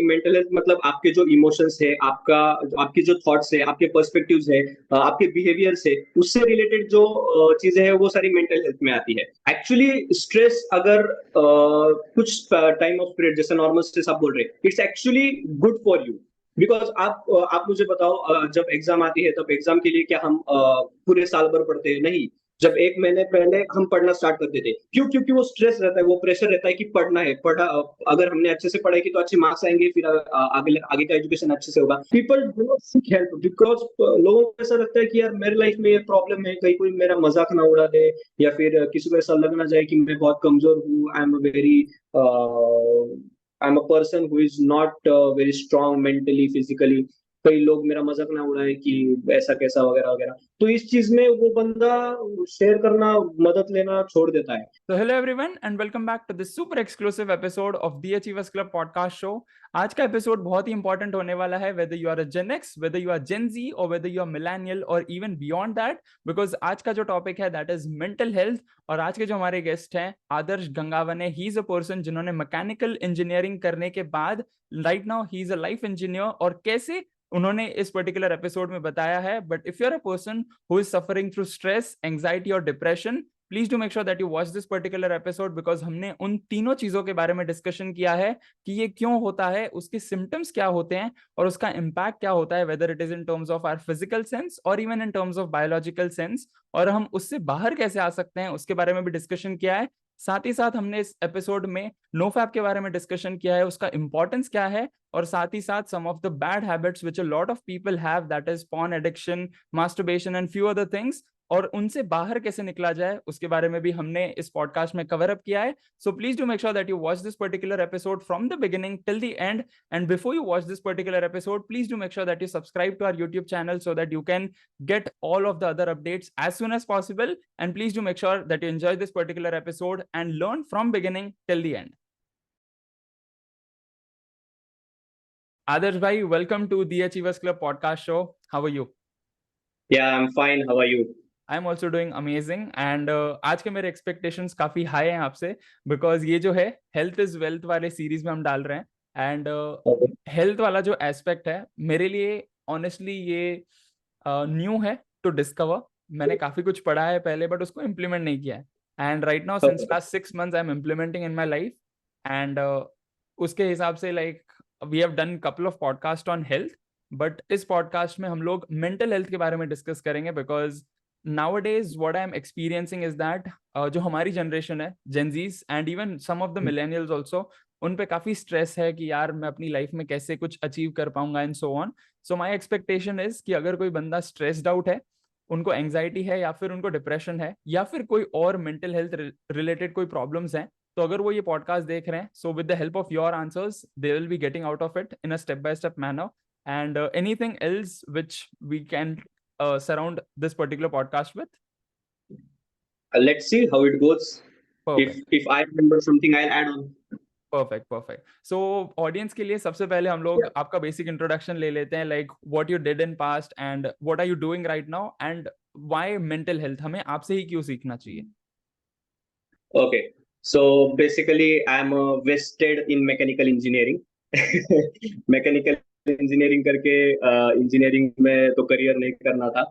Mental health मतलब आपके जो इमोशंस है, आपकी जो थॉट्स है, आपके पर्सपेक्टिव्स है, आपके बिहेवियर्स है, उससे रिलेटेड जो चीजें हैं वो सारी मेंटल हेल्थ में आती है। एक्चुअली स्ट्रेस अगर कुछ टाइम ऑफ पीरियड जैसे नॉर्मल स्ट्रेस आप बोल रहे हैं, it's actually good for you. Because आप मुझे बताओ, जब एग्जाम आती है तब एग्जाम के लिए क्या हम पूरे साल भर पढ़ते हैं? नहीं। जब 1 महीने पहले हम पढ़ना स्टार्ट करते थे, क्यों? क्योंकि वो स्ट्रेस रहता है, वो प्रेशर रहता है कि पढ़ना है। अगर हमने अच्छे से पढ़ाई की तो अच्छे मार्क्स आएंगे, फिर आगे आगे का एजुकेशन अच्छे से होगा। People do not seek help because लोगों को ऐसा लगता है कि यार मेरे लाइफ में ये प्रॉब्लम है, कहीं कोई मेरा मजाक ना उड़ा दे, या फिर किसी को ऐसा लग ना जाए कि मैं बहुत कमजोर हूँ। I am a person who is not very strong mentally physically. कई लोग मेरा मजाक ना उड़ाए कि ऐसा कैसा वगैरह वगैरह। तो इस चीज में वो बंदा शेयर करना, मदद लेना छोड़ देता है। So hello everyone and welcome back to this super exclusive episode of The Achievers Club podcast show. आज का एपिसोड बहुत ही इंपॉर्टेंट होने वाला है, whether you are a Gen X, whether you are Gen Z or whether you are millennial or even beyond that, because आज का जो topic है that is mental health। और आज के जो हमारे गेस्ट हैं Adarsh Gangawane, he is a person जिन्होंने मैकेनिकल इंजीनियरिंग करने के बाद right now he is a life engineer, और कैसे उन्होंने इस पर्टिकुलर एपिसोड में बताया है। But if you are a person who is suffering through stress, anxiety और depression, please do make sure that you watch this particular episode, because हमने उन तीनों चीजों के बारे में डिस्कशन किया है कि ये क्यों होता है, उसके सिम्टम्स क्या होते हैं और उसका इम्पैक्ट क्या होता है, whether it is in terms of our physical sense और even in terms of biological sense, और हम उससे बाहर कैसे आ सकते हैं उसके बारे में भी डिस्कशन किया है। साथ ही साथ हमने इस एपिसोड में नो फैप के बारे में डिस्कशन किया है, उसका इंपॉर्टेंस क्या है, और साथ ही साथ some of the bad habits which a lot of people have, that is porn addiction, masturbation and few other things, और उनसे बाहर कैसे निकला जाए उसके बारे में भी हमने इस पॉडकास्ट में कवर अप किया है। So please do make sure that you watch this particular episode from the beginning till the end, and before you watch this particular episode, please do make sure that you subscribe to our YouTube channel so that you can get all of the other updates as soon as possible, and please do make sure that you enjoy this particular episode and learn from beginning till the end. Adarsh bhai, welcome to the Achievers Club podcast show. How are you? Yeah I am fine, how are you? I am also doing amazing, and आज के मेरे expectations काफी high हैं आपसे, because ये जो है health is wealth वाले सीरीज में हम डाल रहे हैं, एंड हेल्थ वाला जो एस्पेक्ट है मेरे लिए ऑनेस्टली ये न्यू है टू डिस्कवर। मैंने काफी कुछ पढ़ा है पहले बट उसको इम्प्लीमेंट नहीं किया है, and right now since last 6 months I am implementing in my life, and उसके हिसाब से like we have done couple of podcast on health, but इस पॉडकास्ट में हम लोग मेंटल हेल्थ के बारे में डिस्कस करेंगे, because nowadays what I am experiencing is that जो हमारी जनरेशन है, Gen Zs and even some of the millennials also, उन पे काफी स्ट्रेस है कि यार मैं अपनी लाइफ में कैसे कुछ अचीव कर पाऊंगा and so on. So my expectation is कि अगर कोई बंदा स्ट्रेस्ड आउट है, उनको एंग्जाइटी है या फिर उनको डिप्रेशन है या फिर कोई और मेंटल हेल्थ रिलेटेड कोई प्रॉब्लम्स हैं, तो अगर वो ये पॉडकास्ट देख रहे हैं, so with the help of your answers they will be getting out of it in a step by step manner, and anything else which we can surround this particular podcast with. Let's see how it goes. Perfect. If I remember something, I'll add on. Perfect perfect. So audience के लिए सबसे पहले हम लोग आपका basic introduction ले लेते हैं, like what you did in past and what are you doing right now, and why mental health हमें आपसे ही क्यों सीखना चाहिए। Okay. So basically, I'm vested in mechanical engineering. Mechanical engineering करके इंजीनियरिंग में तो करियर नहीं करना था।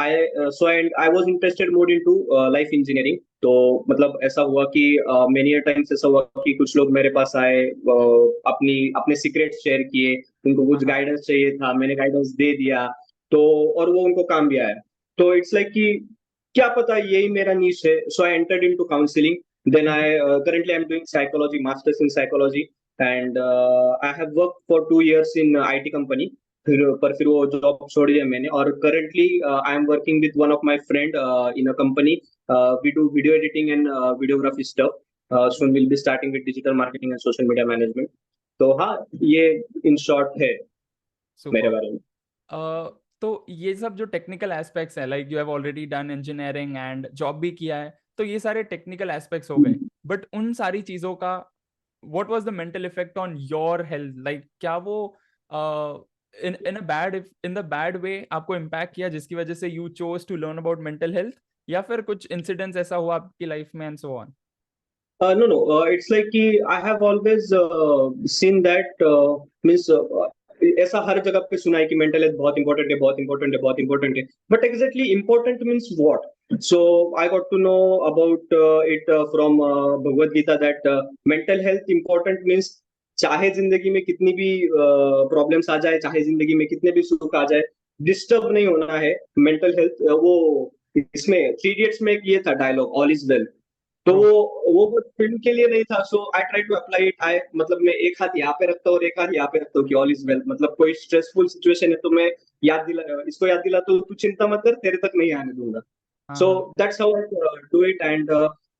I was interested more into life engineering. तो मतलब ऐसा हुआ कि मेनी टाइम्स ऐसा हुआ कि कुछ लोग मेरे पास आए, अपनी अपने सीक्रेट शेयर किए, उनको कुछ गाइडेंस चाहिए था, मैंने गाइडेंस दे दिया। तो और वो उनको काम भी आया। तो इट्स लाइक कि क्या पता यही मेरा नीश है। So I entered into counselling. Then currently I'm doing psychology, masters in psychology, and I have worked for 2 years in IT company. फिर वो जॉब छोड़ दिया मैंने, और currently I am working with one of my friend in a company. We do video editing and videography stuff. Soon we'll be starting with digital marketing and social media management. तो हाँ, ये in short है मेरे बारे में। तो ये सब जो टेक्निकल एस्पेक्ट्स हैं, like you have already done engineering and job भी किया है, तो ये सारे टेक्निकल एस्पेक्ट्स हो गए, बट उन सारी चीजों का what was the mental effect on your health, like क्या वो इन द बैड वे आपको इम्पैक्ट किया जिसकी वजह से you chose to learn about mental health, या फिर कुछ इंसिडेंट्स ऐसा हुआ आपकी लाइफ में and so on. No. It's like कि I have always seen that means ऐसा हर जगह पे सुना है कि मेंटल हेल्थ बहुत इंपॉर्टेंट है, बहुत इंपॉर्टेंट है, बहुत इंपॉर्टेंट है. But exactly important means what? So I got to know about it from Bhagavad Gita that mental health important means चाहे जिंदगी में कितनी भी प्रॉब्लम्स आ जाए, चाहे जिंदगी में कितने भी सुख आ जाए, डिस्टर्ब नहीं होना है. मेंटल हेल्थ वो इसमें थ्री इडियट्स में एक ये था डायलॉग, ऑल इज वेल. तो True. वो फिल्म के लिए नहीं था. So I try to apply it. I मतलब मैं एक हाथ यहाँ पे रखता हूँ और एक हाथ यहाँ पे रखता हूँ कि ऑल इज वेल. मतलब कोई स्ट्रेसफुल सिचुएशन है तो मैं इसको याद दिला तो तू चिंता मत कर, तेरे तक नहीं आने दूंगा. हाँ सो हाँ. That's how I do it. And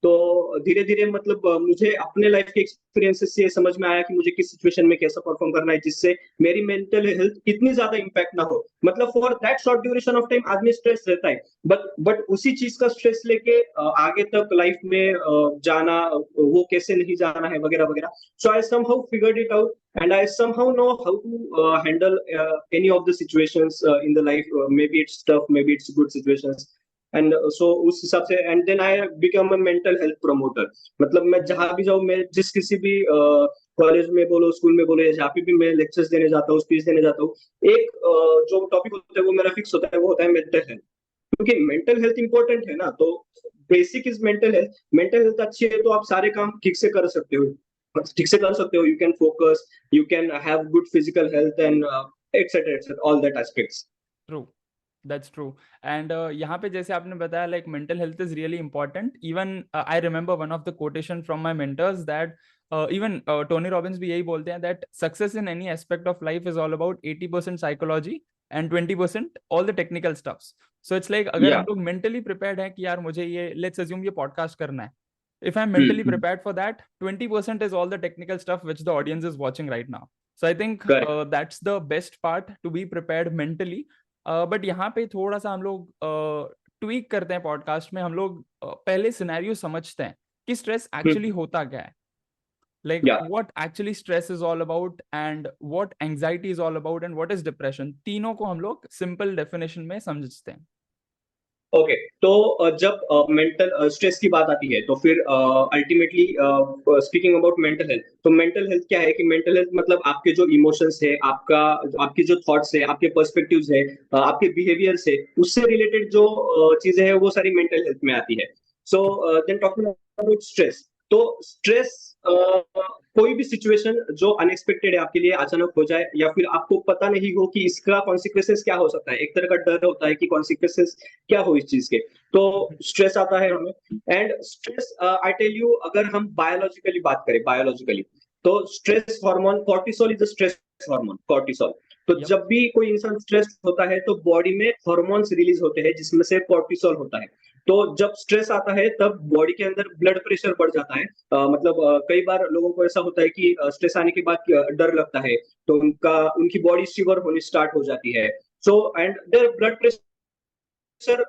तो धीरे धीरे मतलब मुझे अपने लाइफ के एक्सपीरियंसेस से समझ में आया कि मुझे किस सिचुएशन में कैसा परफॉर्म करना है जिससे मेरी मेंटल हेल्थ इतनी ज्यादा इंपैक्ट ना हो. मतलब for that short duration of time आदमी स्ट्रेस रहता है, बट उसी चीज का स्ट्रेस लेके आगे तक लाइफ में जाना, वो कैसे नहीं जाना है वगैरह वगैरह. So I somehow figured it out and I somehow know how to handle any of the situations in the life. Maybe it's tough, maybe it's good situations. And so उस हिसाब से and then I become a mental health promoter. मतलब मैं जहां भी जाऊं, मैं जिस किसी भी कॉलेज में बोलो, स्कूल में बोलो, या जहाँ पे भी मैं लेक्चर्स देने जाता हूँ, स्पीच देने जाता हूँ, एक जो टॉपिक होता है वो मेरा फिक्स होता है, वो होता है मेंटल हेल्थ. क्योंकि मेंटल हेल्थ इंपॉर्टेंट है ना. तो basic is mental health. Mental health अच्छी है तो आप सारे काम ठीक से कर सकते हो, ठीक से कर सकते हो. You can focus, you can have good physical health and etcetera etcetera all that aspects. True. That's true. And यहाँ पे जैसे आपने बताया like mental health is really important. Even I remember one of the quotation from my mentors that even Tony Robbins भी यही बोलते हैं that success in any aspect of life is all about 80% psychology and 20% all the technical stuffs. So it's like अगर या हम लोग mentally prepared है कि यार मुझे ये लेट्स अज्यूम ये पॉडकास्ट करना है, if I'm mentally prepared for that, 20% is all the technical stuff which the audience is watching right now. So I think correct. that's the best part, to be prepared mentally. But यहाँ पे थोड़ा सा हम लोग tweak करते हैं podcast में. हम लोग पहले सिनेरियो समझते हैं कि स्ट्रेस एक्चुअली होता क्या है, like या what actually stress is all about and what anxiety is all about and what is depression. तीनों को हम लोग सिंपल डेफिनेशन में समझते हैं. ओके. तो जब मेंटल स्ट्रेस की बात आती है तो फिर ultimately speaking about mental health, तो मेंटल हेल्थ क्या है कि मेंटल हेल्थ मतलब आपके जो इमोशंस है, आपका आपकी जो थॉट्स है, आपके पर्सपेक्टिव्स है, आपके बिहेवियर्स है, उससे रिलेटेड जो चीजें हैं वो सारी मेंटल हेल्थ में आती है. So then talking about stress, तो स्ट्रेस कोई भी सिचुएशन जो अनएक्सपेक्टेड है आपके लिए, अचानक हो जाए, या फिर आपको पता नहीं हो कि इसका कॉन्सिक्वेंसेस क्या हो सकता है. एक तरह का डर होता है कि कॉन्सिक्वेंसेस क्या हो इस चीज के. तो स्ट्रेस आता है हमें. And stress I tell you, अगर हम बायोलॉजिकली बात करें, बायोलॉजिकली, तो stress hormone cortisol is the stress hormone, cortisol. तो Yep. जब भी कोई इंसान स्ट्रेस होता है तो बॉडी में हार्मोन्स रिलीज होते हैं जिसमें से कॉर्टिसोल होता है. तो जब स्ट्रेस आता है तब बॉडी के अंदर ब्लड प्रेशर बढ़ जाता है. मतलब कई बार लोगों को ऐसा होता है कि स्ट्रेस आने के बाद डर लगता है, तो उनकी बॉडी शिवर होनी स्टार्ट हो जाती है. So and their blood pressure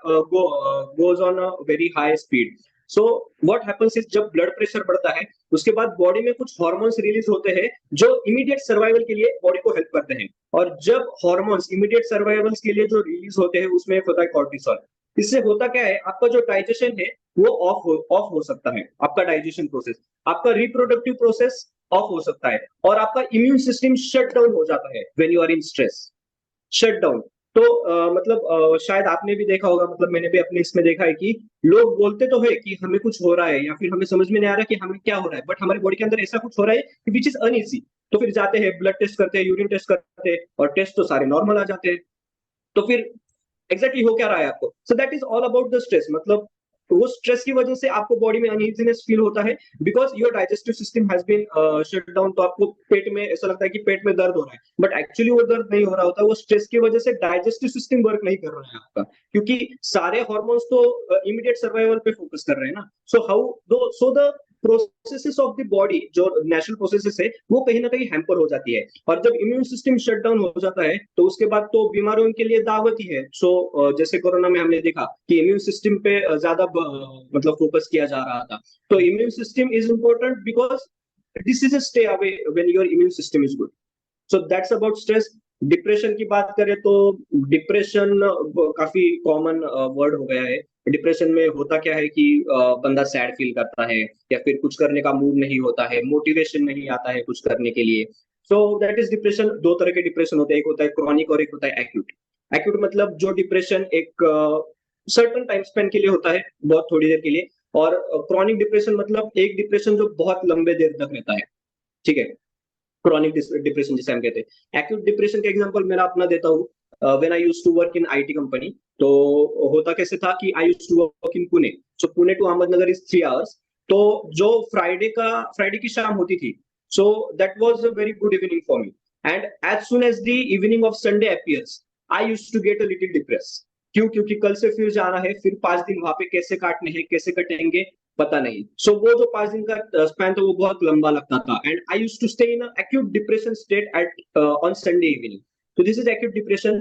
goes on a very high speed. So what happens is जब ब्लड प्रेशर बढ़ता है उसके बाद बॉडी में कुछ हार्मोन्स रिलीज होते हैं जो इमीडिएट सर्वाइवल के लिए बॉडी को हेल्प करते हैं. और जब हार्मोन्स इमीडिएट सर्वाइवल के लिए जो रिलीज होते हैं उसमें एक होता है कॉर्टिसोल. इससे होता क्या है, आपका जो डाइजेशन है वो ऑफ हो सकता है. आपका डाइजेशन प्रोसेस, आपका रिप्रोडक्टिव प्रोसेस ऑफ हो सकता है, और आपका इम्यून सिस्टम शट डाउन हो जाता है when you are in stress. Shut down. तो मतलब शायद आपने भी देखा होगा, मतलब मैंने भी अपने इसमें देखा है कि लोग बोलते तो है कि हमें कुछ हो रहा है या फिर हमें समझ में नहीं आ रहा कि हमें क्या हो रहा है, बट हमारी बॉडी के अंदर ऐसा कुछ हो रहा है कि विच इज अनईजी. तो फिर जाते हैं, ब्लड टेस्ट करते हैं, यूरिन टेस्ट करते हैं, और टेस्ट तो सारे नॉर्मल आ जाते हैं. तो फिर एग्जैक्टली हो क्या रहा है आपको. सो that is all about the stress. मतलब वो स्ट्रेस की वजह से आपको बॉडी में अनइजीनेस फील होता है because your digestive system has been shut down. तो आपको पेट में ऐसा लगता है कि पेट में दर्द हो रहा है, बट एक्चुअली वो दर्द नहीं हो रहा होता. वो स्ट्रेस की वजह से डाइजेस्टिव सिस्टम वर्क नहीं कर रहा है आपका, क्योंकि सारे हॉर्मोन्स तो इमीडिएट सर्वाइवल पे फोकस कर रहे हैं ना. So the processes of the body, जो नेचुरल प्रोसेसेस है, वो कहीं ना कहीं हैम्पर हो जाती है. और जब इम्यून सिस्टम शट डाउन हो जाता है तो उसके बाद तो बीमारियों के लिए दावत ही है. जैसे कोरोना में हमने देखा कि इम्यून सिस्टम पे ज्यादा मतलब फोकस किया जा रहा था. तो immune system is important because diseases stay away when your immune system is good. So that's about stress. Depression की बात करें तो डिप्रेशन काफी कॉमन वर्ड हो गया है. डिप्रेशन में होता क्या है कि बंदा सैड फील करता है या फिर कुछ करने का मूड नहीं होता है, मोटिवेशन नहीं आता है कुछ करने के लिए। सो दैट इज डिप्रेशन। दो तरह के डिप्रेशन होते हैं, एक होता है क्रॉनिक और एक होता है एक्यूट। एक्यूट मतलब जो डिप्रेशन एक सर्टन टाइम स्पेन के लिए होता है, बहुत थोड़ी देर के लिए। और क्रॉनिक डिप्रेशन मतलब एक डिप्रेशन जो बहुत लंबे देर तक रहता है। ठीक है, क्रॉनिक डिप्रेशन जिसे हम कहते हैं। एक्यूट डिप्रेशन का एग्जांपल मैं अपना देता हूँ। When I used to work in IT company, तो होता कैसे था कि I used to work in Pune. So Pune to Ahmednagar is 3 hours. तो जो फ्राइडे की शाम होती थी, so that was a very good evening for me. And as soon as the evening of Sunday appears, I used to get a little depress. क्यों? क्योंकि कल से फिर जाना है, फिर 5 दिन वहां पे कैसे काटने हैं, कैसे कटेंगे, पता नहीं। सो वो जो 5 दिन का स्पैन था वो बहुत लंबा लगता था। And I used to stay in acute depression state at on Sunday evening. तो this is acute depression.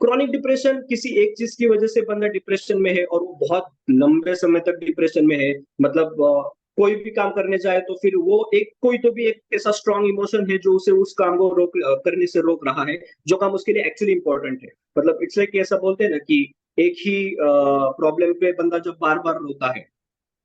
Chronic depression किसी एक चीज की वजह से बंदा डिप्रेशन में है और वो बहुत लंबे समय तक डिप्रेशन में है। मतलब कोई भी काम करने जाए तो फिर वो एक कोई तो भी एक ऐसा स्ट्रांग इमोशन है जो उसे उस काम को करने से रोक रहा है, जो काम उसके लिए एक्चुअली इंपॉर्टेंट है। मतलब इट्स लाइक ऐसा बोलते हैं ना कि एक ही प्रॉब्लम पे बंदा जब बार बार रोता है,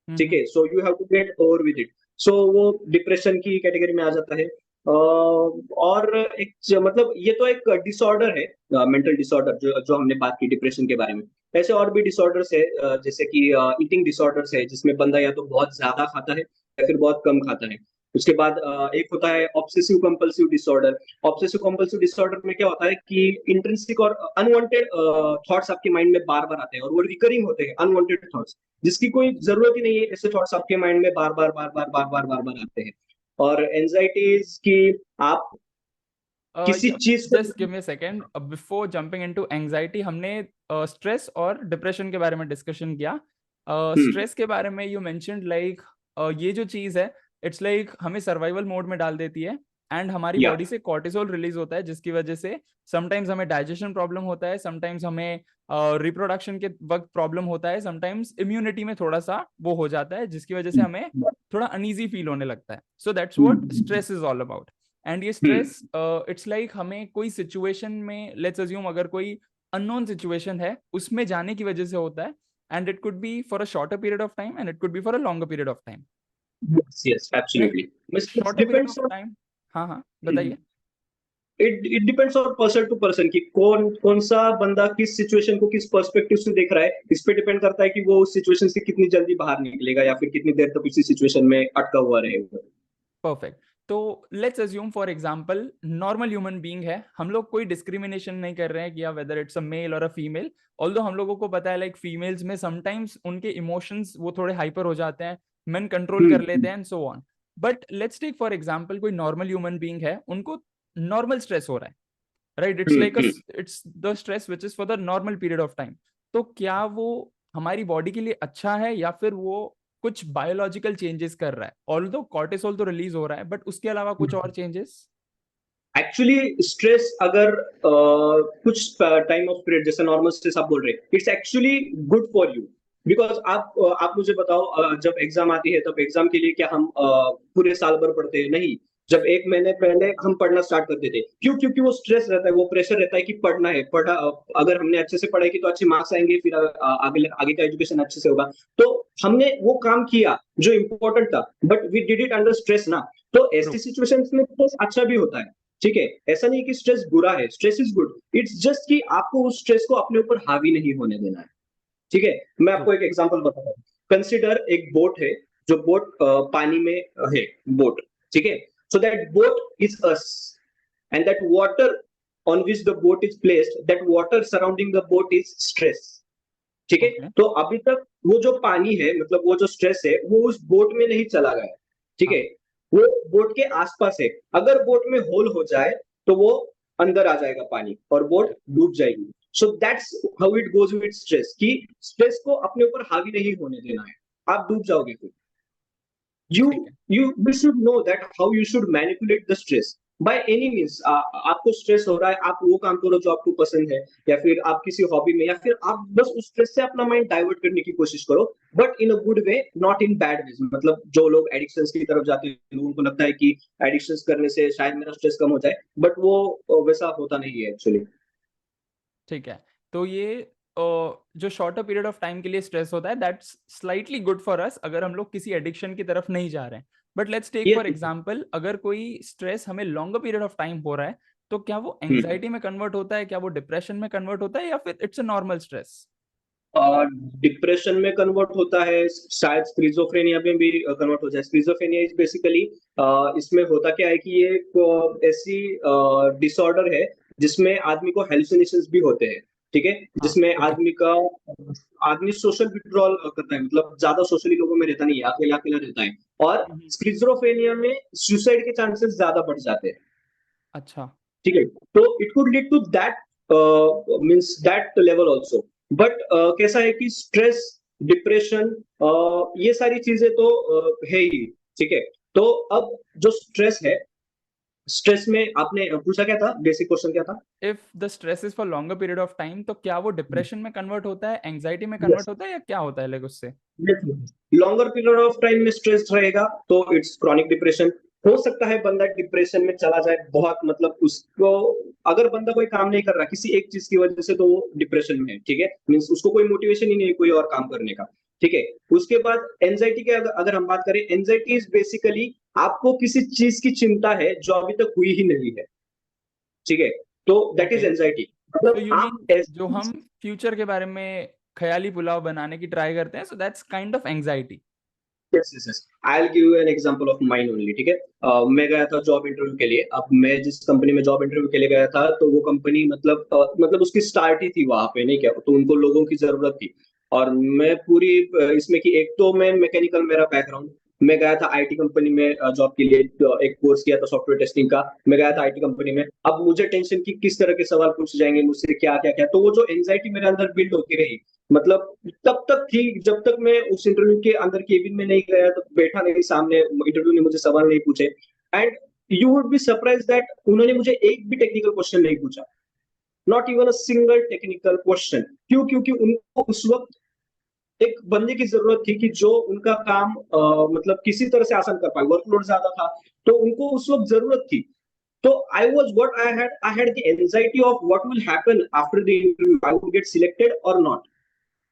ठीक है, so you have to get over with it. So वो डिप्रेशन की कैटेगरी में आ जाता है। और एक मतलब ये तो एक डिसऑर्डर है, मेंटल डिसऑर्डर जो हमने बात की डिप्रेशन के बारे में। ऐसे और भी डिसऑर्डर्स है, जैसे कि ईटिंग डिसऑर्डर्स है, जिसमें बंदा या तो बहुत ज्यादा खाता है या फिर बहुत कम खाता है। उसके बाद एक होता है obsessive compulsive disorder. Obsessive compulsive disorder में क्या होता है कि इंट्रिंसिक और अनवांटेड थॉट्स आपके माइंड में बार बार आते हैं और वो रिकरिंग होते हैं, अनवांटेड थॉट्स जिसकी कोई जरूरत ही नहीं है, ऐसे थॉट्स आपके माइंड में बार बार बार बार बार बार बार बार आते हैं। और एंजाइटीज की आप किसी चीज को। Just give me a second before jumping into anxiety. हमने स्ट्रेस और डिप्रेशन के बारे में डिस्कशन किया। हम्म, स्ट्रेस के बारे में यू मेंशन्ड लाइक ये जो चीज है इट्स लाइक हमें सर्वाइवल मोड में डाल देती है एंड हमारी या बॉडी से कॉर्टिसोल रिलीज होता है जिसकी वजह से समटाइम्स हमें डाइजेशन प्रॉब्लम होता है, समटाइम्स हमें रिप्रोडक्शन के वक्त प्रॉब्लम होता है, समटाइम्स इम्यूनिटी में थोड़ा सा वो हो जाता है जिसकी वजह से हमें थोड़ा अनईजी फील होने लगता है। So that's what stress is all about. And ये स्ट्रेस इट्स लाइक हमें कोई सिचुएशन में लेट्स अज्यूम अगर कोई अननोन सिचुएशन है उसमें जाने की वजह से होता है and it could be for a shorter period of time and it could be for a longer period of time, yes yes right? Absolutely. It shorter period depends of on time, हाँ हाँ बताइए। It depends on person to person कि कौन कौन सा बंदा किस situation को किस पर्सपेक्टिव से देख रहा है। इस पे डिपेंड करता है कि वो उस सिचुएशन से कितनी जल्दी बाहर निकलेगा या फिर कितनी देर तक उसी सिचुएशन में अटका हुआ रहेगा। परफेक्ट। तो let's assume for example normal human being है, हम लोग कोई डिस्क्रिमिनेशन नहीं कर रहे हैं कि या वेदर इट्स अ मेल और अ फीमेल। ऑल्दो हम लोगों को पता है लाइक फीमेल्स में समटाइम्स उनके इमोशंस वो थोड़े हाइपर हो जाते हैं, मेन कंट्रोल कर लेते हैं and so on. But let's take for example कोई नॉर्मल ह्यूमन बीइंग है, उनको नॉर्मल स्ट्रेस हो रहा है, right? It's like it's the stress which is for the normal period of time. तो क्या वो हमारी बॉडी के लिए अच्छा है या फिर वो कुछ बायोलॉजिकल चेंजेस कर रहा है? ऑल्दो कॉर्टिसोल तो रिलीज हो रहा है बट उसके अलावा कुछ और चेंजेस? एक्चुअली स्ट्रेस अगर कुछ टाइम ऑफ पीरियड जैसे नॉर्मल स्ट्रेस आप बोल रहे हैं, it's actually good for you. Because आप मुझे बताओ, जब एग्जाम आती है तब एग्जाम के लिए क्या हम पूरे साल भर पढ़ते हैं? नहीं। जब 1 महीने पहले हम पढ़ना स्टार्ट करते थे, क्यों? क्योंकि वो स्ट्रेस रहता है, वो प्रेशर रहता है कि पढ़ना है, अगर हमने अच्छे से पढ़ाई की तो अच्छे मार्क्स आएंगे, फिर आगे आगे का एजुकेशन अच्छे से होगा। तो हमने वो काम किया जो इम्पोर्टेंट था, but we did it under stress ना। तो ट्रू। ऐसी सिचुएशंस में स्ट्रेस अच्छा भी होता है। ठीक है, ऐसा नहीं कि स्ट्रेस बुरा है, stress is good. It's just कि आपको उस स्ट्रेस को अपने ऊपर हावी नहीं होने देना है। ठीक है, मैं ट्रू। आपको एक एग्जांपल बताता हूँ। कंसिडर एक बोट है, जो बोट पानी में है, बोट। ठीक है, so that boat is us and that water on which the boat is placed, that water surrounding the boat is stress. ठीक है, ओके। तो अभी तक वो जो पानी है, मतलब वो जो स्ट्रेस है, वो उस बोट में नहीं चला गया। ठीक है, हाँ। वो बोट के आसपास है। अगर बोट में होल हो जाए तो वो अंदर आ जाएगा पानी और बोट डूब जाएगी। So that's how it goes with stress कि स्ट्रेस को अपने ऊपर हावी नहीं होने देना है, आप डूब जाओगे फिर। you ठीक है। you should know that how you should manipulate the stress by any means। आपको स्ट्रेस हो रहा है, आप वो काम करो जो आपको पसंद है, या फिर आप किसी हॉबी में, या फिर आप बस उस स्ट्रेस से अपना माइंड डाइवर्ट करने की कोशिश करो, but in a good way, not in bad way. मतलब जो लोग एडिक्शंस की तरफ जाते हैं, लोगों को लगता है कि एडिक्शंस करने से शायद मेरा स्ट्रेस कम हो जाए, बट वो वैसा होता नहीं है एक्चुअली। ठीक है। तो ये जो शॉर्टर पीरियड ऑफ टाइम के लिए स्ट्रेस होता है दैट्स स्लाइटली गुड फॉर अस अगर हम लोग किसी एडिक्शन की तरफ नहीं जा रहे हैं. But let's take for Yes. Example, अगर कोई स्ट्रेस हमें लॉन्गर पीरियड ऑफ टाइम हो रहा है, तो क्या वो हम्म. एंजाइटी में कन्वर्ट होता है, क्या वो डिप्रेशन में कन्वर्ट होता है, या फिर it's a normal stress? Depression में कन्वर्ट होता है, शायद स्किज़ोफ्रेनिया में भी कन्वर्ट हो जाए. स्किज़ोफ्रेनिया इज बेसिकली, इसमें होता क्या है कि ये एक ऐसी डिसऑर्डर है जिसमें आदमी को हेलुसिनेशंस भी होते हैं, ठीक है? हाँ, जिसमें ठीक है. आदमी सोशल विथड्रॉल करता है, मतलब ज्यादा सोशली लोगों में रहता नहीं है, अकेला अकेला रहता है. और हम्म. स्किज़ोफ्रेनिया में सुसाइड के चांसेस ज्यादा बढ़ जाते हैं, अच्छा. ठीक है? तो it could lead to that, means that level also. But कैसा है कि स्ट्रेस, डिप्रेशन, ये सारी चीजें तो है ही, ठीक है? तो अब जो स्ट्रेस है, स्ट्रेस में आपने पूछा क्या था, बेसिक क्वेश्चन क्या था? If the stress is for longer period of time, तो क्या वो डिप्रेशन में कन्वर्ट होता है, एंजाइटी में यस. कन्वर्ट होता है, या क्या होता है लाइक उससे? लॉन्गर पीरियड ऑफ टाइम में स्ट्रेस रहेगा तो इट्स क्रॉनिक डिप्रेशन. हो सकता है बंदा डिप्रेशन में चला जाए बहुत, मतलब उसको, अगर बंदा कोई काम नहीं कर रहा किसी एक चीज की वजह से, तो वो डिप्रेशन में है, ठीक है? मीन्स उसको कोई मोटिवेशन ही नहीं है कोई और काम करने का, ठीक है? उसके बाद एंजाइटी के अगर हम बात करें, एंजाइटी इज बेसिकली आपको किसी चीज की चिंता है जो अभी तक हुई ही नहीं है, ठीक है? तो दैट इज ओके. एंजाइटी. तो मतलब यू मीन आप जो हम फ्यूचर के बारे में ख्याली पुलाव बनाने की ट्राई करते हैं, so that's kind of anxiety. Yes, yes, yes. I will give you N example of mine only, ठीक है? मैं गया था जॉब इंटरव्यू के लिए. अब मैं जिस कंपनी में जॉब इंटरव्यू के लिए गया था, तो वो कंपनी मतलब उसकी स्टार्ट ही थी वहां पे, नहीं क्या, तो उनको लोगों की जरूरत थी. और मैं पूरी इसमें कि एक तो मैं मैकेनिकल, मेरा बैकग्राउंड, मैं गया था आईटी कंपनी में जॉब के लिए. एक कोर्स किया था सॉफ्टवेयर टेस्टिंग का. मैं गया था आईटी कंपनी में. अब मुझे टेंशन की किस तरह के सवाल पूछे जाएंगे मुझसे, क्या क्या क्या. तो वो जो एंजाइटी मेरे अंदर बिल्ड होती रही, मतलब तब तक थी जब तक मैं उस इंटरव्यू के अंदर केबिन में नहीं गया, तो बैठा नहीं सामने, इंटरव्यू ने मुझे सवाल नहीं पूछे. And you would be surprise that उन्होंने मुझे एक भी टेक्निकल क्वेश्चन नहीं पूछा. Not even a single technical question. क्यों? क्योंकि उनको उस वक्त एक बंदे की जरूरत थी कि जो उनका काम मतलब किसी तरह से आसान कर पाए. वर्कलोड ज्यादा था, तो उनको उस वक्त जरूरत थी. तो I had the anxiety of what will happen after the interview, I would get selected और नॉट.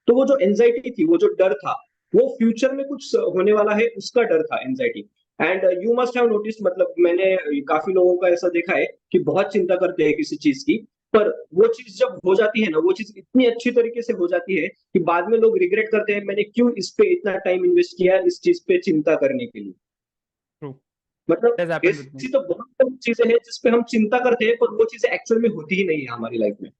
तो वो जो एंजाइटी थी, वो जो डर था, वो फ्यूचर में कुछ होने वाला है उसका डर था, anxiety. And you must have notice, मतलब मैंने काफी लोगों का ऐसा देखा है कि बहुत चिंता करते हैं किसी चीज की, पर वो चीज जब हो जाती है ना, वो चीज इतनी अच्छी तरीके से हो जाती है कि बाद में लोग रिग्रेट करते हैं, मैंने क्यों इस पे इतना टाइम इन्वेस्ट किया इस चीज पे चिंता करने के लिए. ट्रू. मतलब दैट्स हैपेंड विद मी. ऐसी तो बहुत सारी चीजें हैं जिस पे हम चिंता करते हैं, पर वो चीजें एक्चुअल में होती ही नहीं है हमारी लाइफ में.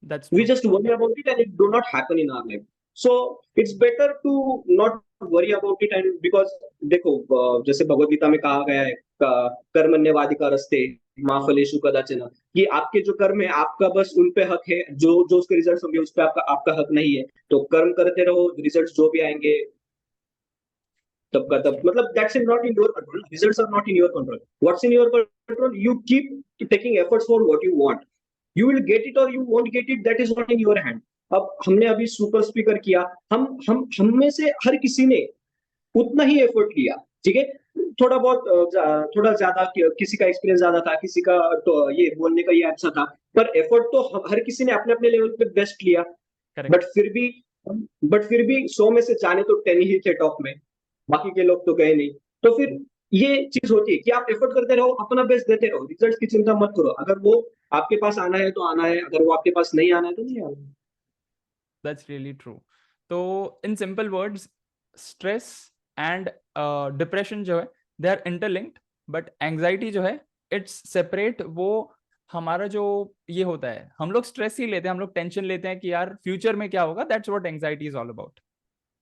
That's We true. just worry about it and it do not happen in our life. So it's better to not worry about it. And because देखो, जैसे भगवत गीता में कहा गया है, कर्मण्यवादी का रस्ते माँ फलेषु कदाचन, कि आपके जो कर्म है आपका बस उन पे हक है, जो जो उसके रिजल्ट्स होंगे उस पे आपका आपका हक नहीं है. तो कर्म करते रहो, रिजल्ट्स जो भी आएंगे तब का दैट्स तब, ट्रू. मतलब that's not in your control. Results are not in your control. What's in your control? You keep taking efforts for what you want. You will get it or you won't get it. That is not in your hand. अब हमने अभी super speaker किया, हम में से हर किसी ने उतना ही एफर्ट लिया, ठीक है? थोड़ा बहुत थोड़ा ज्यादा, किसी का एक्सपीरियंस ज्यादा था, किसी का तो ये बोलने का ये अच्छा था, पर एफर्ट तो हर किसी ने अपने अपने लेवल पे बेस्ट लिया. करेक्ट. बट फिर भी बट फिर भी 100 में से जाने तो 10 ही थे टॉप में, बाकी के लोग तो गए नहीं. तो फिर ये चीज होती है कि आप एफर्ट करते रहो, अपना बेस्ट देते रहो, रिजल्ट्स की चिंता मत करो. अगर वो आपके पास आना है तो आना है, अगर वो आपके पास नहीं आना है तो नहीं आना है. That's really true. तो in simple words, stress and depression जो है, they are interlinked, but anxiety जो है इट्स सेपरेट. वो हमारा जो ये होता है, हम लोग स्ट्रेस ही लेते हैं, हम लोग टेंशन लेते हैं कि यार फ्यूचर में क्या होगा. That's what anxiety is all about.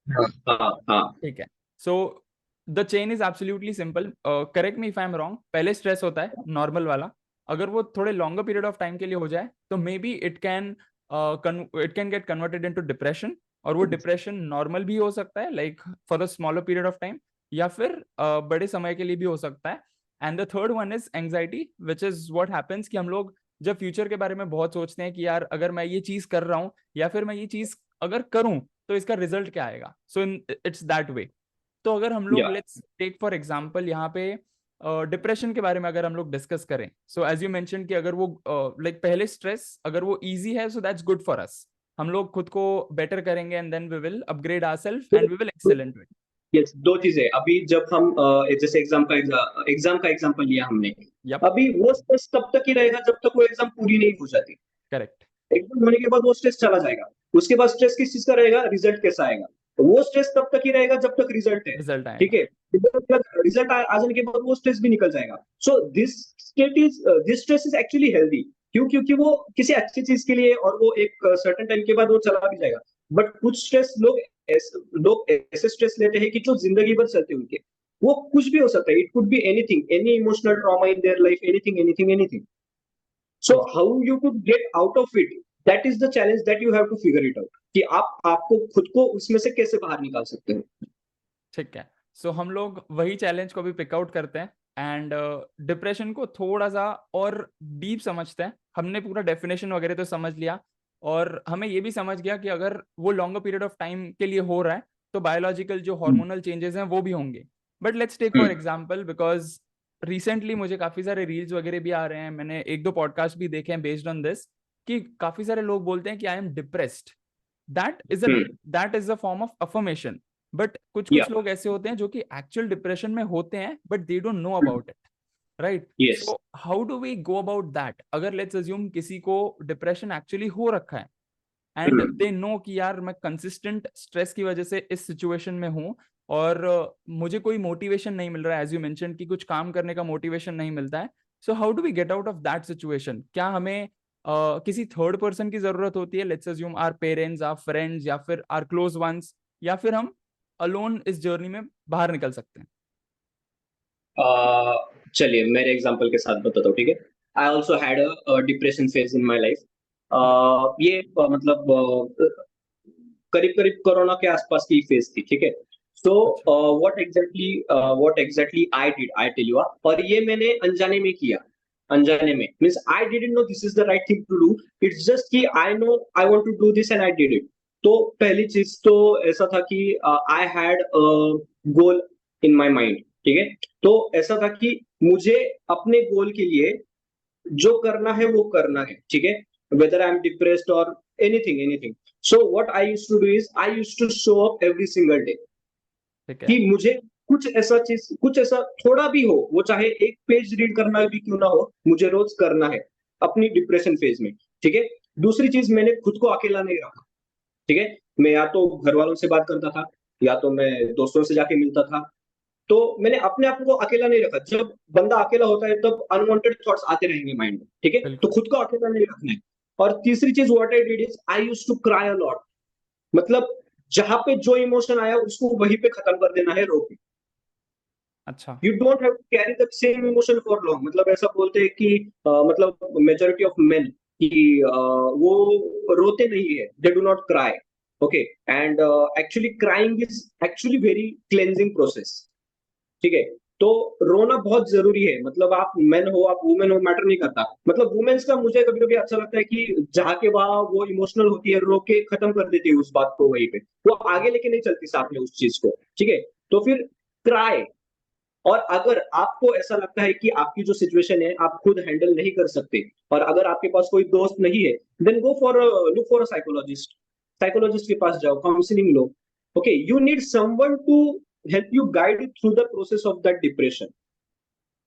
हाँ, हाँ. ठीक है. So the chain is absolutely simple. Correct me if I am wrong. पहले स्ट्रेस होता है नॉर्मल वाला, अगर वो थोड़े लॉन्गर पीरियड ऑफ टाइम के लिए हो जाए तो may be it can get converted into depression. और वो डिप्रेशन नॉर्मल भी हो सकता है, like for a smaller period of time, या फिर बड़े समय के लिए भी हो सकता है. And the third one is anxiety, which is what happens कि हम लोग जब फ्यूचर के बारे में बहुत सोचते हैं कि यार अगर मैं ये चीज कर रहा हूँ, या फिर मैं ये चीज अगर करूं तो इसका रिजल्ट क्या आएगा. So it's that way. तो अगर हम लोग या लेट्स टेक फॉर एग्जांपल यहाँ पे डिप्रेशन के बारे में अगर हम लोग डिस्कस करें, सो एज यू मेंशन कि अगर वो लाइक पहले स्ट्रेस अगर वो इजी है, so that's good for us. हम लोग खुद को बेटर करेंगे and then we will upgrade ourselves and we will excel into it. Yes, दो चीजें। अभी जब हम जैसे एग्जाम का एग्जांपल लिया हमने, यप, अभी वो स्ट्रेस तब तक ही रहेगा जब तक वो एग्जाम पूरी नहीं हो जाती। करेक्ट, एग्जाम होने के बाद वो स्ट्रेस चला जाएगा। उसके बाद स्ट्रेस किस चीज का रहेगा? रिजल्ट कैसा आएगा। तो वो स्ट्रेस तब तक ही रहेगा जब तक रिजल्ट है। रिजल्ट ठीक आएगा। है, रिजल्ट आ जाने के बाद वो स्ट्रेस भी निकल जाएगा। So this stress is actually healthy. क्यों? क्योंकि वो किसी अच्छी चीज के लिए, और वो एक सर्टेन टाइम के बाद वो चला भी जाएगा। बट कुछ स्ट्रेस लोग ऐसे स्ट्रेस लेते हैं कि जो जिंदगी भर चलते हैं उनके। वो कुछ भी हो सकता है, it could be anything, any emotional trauma in their life, anything anything anything. So how you could get out of it, that is the challenge that you have to figure it out, कि आपको खुद को उसमें से कैसे बाहर निकाल सकते हो। ठीक है, सो हम लोग वही चैलेंज को भी पिक आउट करते हैं एंड डिप्रेशन को थोड़ा सा और डीप समझते हैं। हमने पूरा डेफिनेशन वगैरह तो समझ लिया और हमें ये भी समझ गया कि अगर वो लॉन्गर पीरियड ऑफ टाइम के लिए हो रहा है तो बायोलॉजिकल जो हार्मोनल चेंजेस हैं वो भी होंगे। But let's take for example, because recently मुझे काफी सारे रील्स वगैरह भी आ रहे हैं, मैंने एक दो पॉडकास्ट भी देखे हैं बेस्ड ऑन दिस, कि काफी सारे लोग बोलते हैं कि आई am depressed. That is a form of affirmation. But कुछ या कुछ लोग ऐसे होते हैं जो कि एक्चुअल डिप्रेशन में होते हैं but they don't know about it, right? Yes. So how do we go about that? अगर लेट्स अज्यूम किसी को डिप्रेशन एक्चुअली हो रखा है एंड दे नो कि यार मैं कंसिस्टेंट स्ट्रेस की वजह से इस सिचुएशन में हूं और मुझे कोई मोटिवेशन नहीं मिल रहा है, एज यू मेंशन कि कुछ काम करने का मोटिवेशन नहीं मिलता है। So how do we get out of that situation? क्या हमें किसी थर्ड पर्सन की जरूरत होती है? Let's assume our parents, our friends या फिर आवर क्लोज वंस, या फिर हम अलोन इस जर्नी में बाहर निकल सकते हैं? चलिए मेरे एग्जांपल के साथ बताता हूँ, ठीक है। I also had a depression phase in my life. ये मतलब करीब करीब कोरोना के आसपास की फेज थी, ठीक है। सो अच्छा, what exactly I did, I tell you. और ये मैंने अनजाने में किया। अनजाने में means I didn't know this is the right thing to do. It's just कि I know I want to do this and I did it. तो पहली चीज तो ऐसा था कि I had goal in my mind, ठीक है। तो ऐसा था कि मुझे अपने गोल के लिए जो करना है वो करना है, ठीक है। वेदर आई एम डिप्रेस्ड और anything anything. So what I used to do is I used to show up every single day, ठीक कि है, मुझे कुछ ऐसा थोड़ा भी हो, वो चाहे एक पेज रीड करना भी क्यों ना हो, मुझे रोज करना है अपनी डिप्रेशन फेज में, ठीक है। दूसरी चीज, मैंने खुद को अकेला नहीं रखा, ठीक है। मैं या तो घर वालों से बात करता था, या तो मैं दोस्तों से जाके मिलता था। तो मैंने अपने आप को अकेला नहीं रखा। जब बंदा अकेला होता है तब अनवांटेड थॉट्स आते रहेंगे माइंड में, ठीक है। तो बिल्कुल। खुद को अकेला नहीं रखना है। और तीसरी चीज what I did is I used to cry a lot. मतलब जहां पे जो इमोशन आया उसको वहीं पे खत्म कर देना है, रो के। अच्छा, you don't have to carry the same emotion for long. मतलब ऐसा बोलते हैं कि मतलब मेजोरिटी ऑफ मेन कि वो रोते नहीं है, दे do not cry. Okay, and actually crying is actually very cleansing process, ठीक है। तो रोना बहुत जरूरी है। मतलब आप मेन हो आप वुमेन हो, मैटर नहीं करता। मतलब वुमेन्स का मुझे कभी कभी अच्छा लगता है कि जहाँ के वहां वो इमोशनल होती है, रो के खत्म कर देती है उस बात को, वहीं पे वो आगे लेके नहीं चलती साथ में उस चीज को, ठीक है। तो फिर क्राई। और अगर आपको ऐसा लगता है कि आपकी जो सिचुएशन है आप खुद हैंडल नहीं कर सकते, और अगर आपके पास कोई दोस्त नहीं है, then go for look for a psychologist. Psychologist के पास जाओ, काउंसलिंग लो। Okay, you need someone to help you guide through the process of that depression,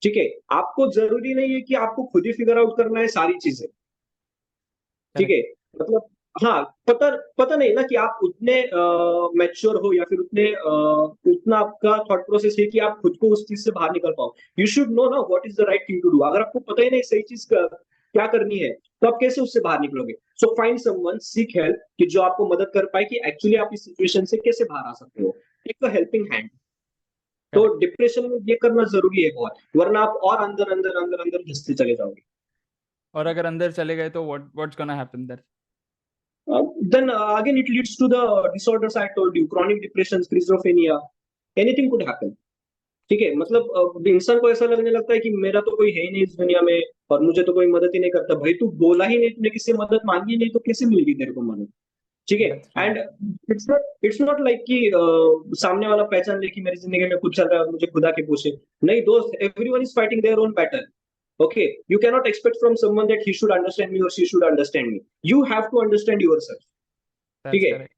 ठीक है। आपको जरूरी नहीं है कि आपको खुद ही फिगर आउट करना है सारी चीजें, ठीक करेक्ट। है। मतलब हाँ, पता पता नहीं ना कि आप उतने मैच्योर हो, या फिर उतना आपका थॉट प्रोसेस है कि आप खुद को उस चीज से बाहर निकल पाओ। यू शुड नो ना what is the right thing to do. अगर आपको पता ही नहीं सही चीज क्या करनी है, तो आप कैसे उससे बाहर निकलोगे? So find someone, seek help, कि जो आपको मदद कर पाए कि एक्चुअली आप इस सिचुएशन से कैसे बाहर आ सकते हो। Take a helping hand. तो करेक्ट। डिप्रेशन में ये करना जरूरी है बहुत, वरना आप और अंदर अंदर अंदर अंदर घिसते चले जाओगे। और अगर अंदर चले गए तो what's gonna happen there? Then again, it leads to the disorders I told you, chronic depression, schizophrenia, anything could happen. ठीक है। मतलब इंसान को ऐसा लगने लगता है कि मेरा तो कोई है ही नहीं इस दुनिया में, और मुझे तो कोई मदद ही नहीं करता। भाई तू बोला ही नहीं, तूने किसी से मदद मांगी नहीं, तो कैसे मिलेगी तेरे को मदद? ठीक है। That's true. And it's not like कि सामने वाला पहचान ले कि मेरी जिंदगी में कुछ चल रहा है और मुझे खुदा के पूछे। नहीं दोस्त, everyone is fighting their own battle. Okay, you cannot expect from someone that he should understand me or she should understand me. You have to understand yourself. ठीक दैट्स है, करेक्ट।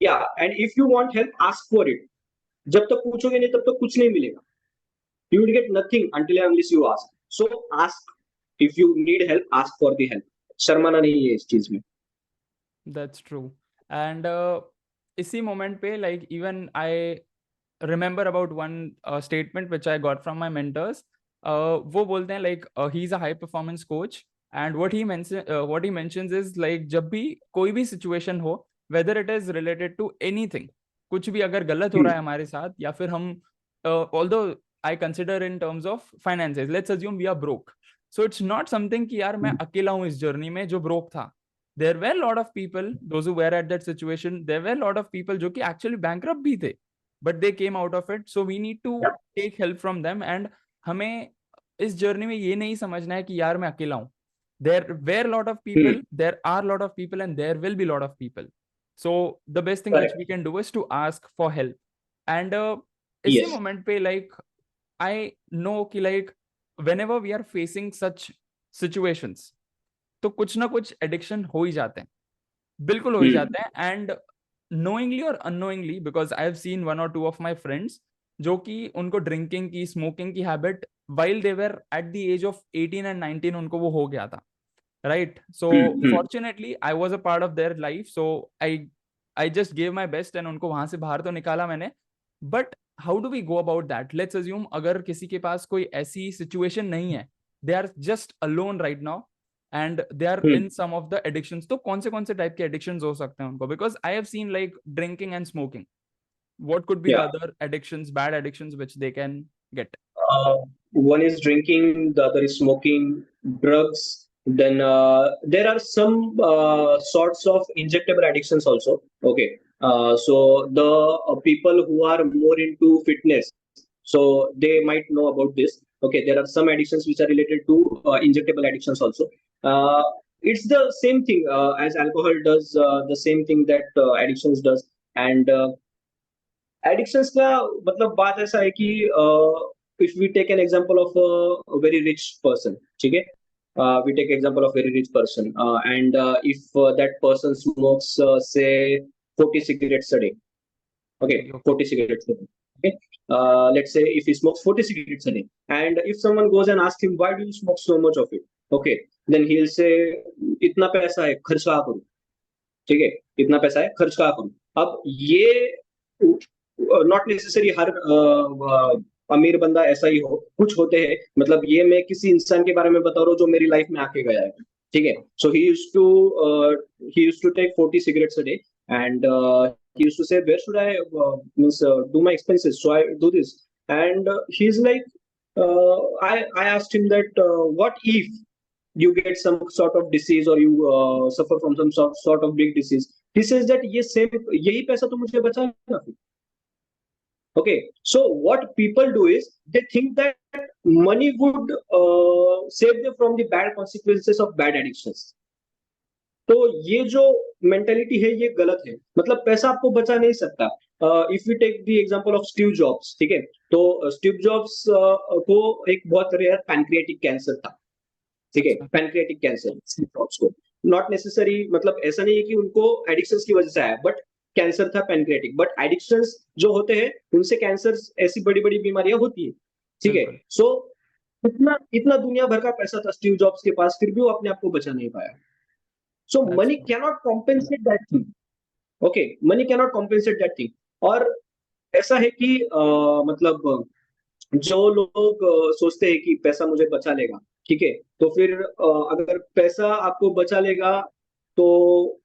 या and if you want help ask for it. जब तक पूछोगे नहीं तब तक कुछ नहीं मिलेगा। You will get nothing until and unless you ask. So ask, if you need help ask for the help. शर्माना नहीं है इस चीज में। That's true. एंड इसी मोमेंट पे like even I remember about one statement which I got from my mentors. वो बोलते हैं like he is a high performance coach and what he mentions is like जब भी कोई भी सिचुएशन हो, whether it is related to anything, कुछ भी अगर गलत हो रहा है हमारे साथ या फिर हम although I consider in terms of finances, let's assume we are broke, so it's not something कि यार मैं अकेला हूं इस जर्नी में जो ब्रोक था। there were a lot of people those who were at that situation, there were a lot of people जो कि actually bankrupt भी थे, but they came out of it, so we need to Yeah. take help from them। and हमें इस journey में ये नहीं समझना है कि यार मैं अकेला हूँ। there were a lot of people, there are a lot of people and there will be a lot of people, so the best thing which Correct. we can do is to ask for help। and इसी Yes. Moment पे like I know कि like whenever we are facing such situations, तो कुछ ना कुछ addiction हो ही जाते हैं, बिल्कुल हो ही जाते हैं। एंड नोइंगली और unknowingly, because I have seen one और टू ऑफ माय फ्रेंड्स जो कि उनको ड्रिंकिंग की, स्मोकिंग की habit while they were at the age of 18 and 19 उनको वो हो गया था, right. So fortunately I was a part of their life, so I I just give my best and उनको वहां से बाहर तो निकाला मैंने। But how do we go about that? Let's assume अगर किसी के पास कोई ऐसी सिचुएशन नहीं है, they are just alone right now and they are in some of the addictions, तो कौन से टाइप के एडिक्शंस हो सकते हैं उनको? Because I have scene like drinking and smoking, what could be the Yeah. Other addictions, bad addictions which they can get? One is drinking, the other is smoking, drugs. Then there are some sorts of injectable addictions also. Okay. So the people who are more into fitness, so they might know about this. Okay, there are some addictions which are related to injectable addictions also. Uh, it's the same thing as alcohol does, the same thing that addictions does. And addictions का मतलब बात ऐसा है कि if we take an example of a very rich person, ठीक है, we take example of very rich person and if that person smokes से 40 cigarettes a day, okay, 40 cigarettes a day, okay, let's say if he smokes 40 cigarettes a day and if someone goes and asks him why do you smoke so much of it, okay, then he'll say इतना पैसा है खर्च कहाँ करूँ, ठीक है, इतना पैसा है खर्च कहाँ करूँ। अब ये नॉट नेसेसरी हर अमीर बंदा ऐसा ही हो, कुछ होते हैं, मतलब ये मैं किसी इंसान के बारे में बता रहा हूँ जो मेरी लाइफ में आके गया है, ठीक है। So he used to take 40 cigarettes a day and he used to say where should I means do my expenses, so I do this, and he's like I asked him that what if you get some sort of disease or you suffer from some sort of big disease, he says that ये same यही पैसा तो मुझे बचाएगा फिर। Okay, so what people do is they think that money would save them from the bad consequences of bad addictions. तो ये जो मेंटेलिटी है ये गलत है, मतलब पैसा आपको बचा नहीं सकता। If we take the example of Steve Jobs, ठीक है, तो स्टीव जॉब्स को एक बहुत रेयर पैनक्रियाटिक कैंसर था, ठीक है, पैनक्रियाटिक कैंसर स्टीव जॉब्स को। नॉट नेसेसरी, मतलब ऐसा नहीं है कि उनको एडिक्शंस की वजह से आया, बट कैंसर था पैनक्रियाटिक। बट एडिक्शंस जो होते हैं उनसे कैंसर ऐसी बड़ी बड़ी बीमारियां होती है, ठीक है। सो इतना इतना दुनिया भर का पैसा था स्टीव जॉब्स के पास, फिर भी वो अपने आप को बचा नहीं पाया। So money cannot compensate that thing, okay, money cannot compensate that thing. और ऐसा है कि मतलब जो लोग सोचते हैं कि पैसा मुझे बचा लेगा, ठीक है, तो फिर अगर पैसा आपको बचा लेगा तो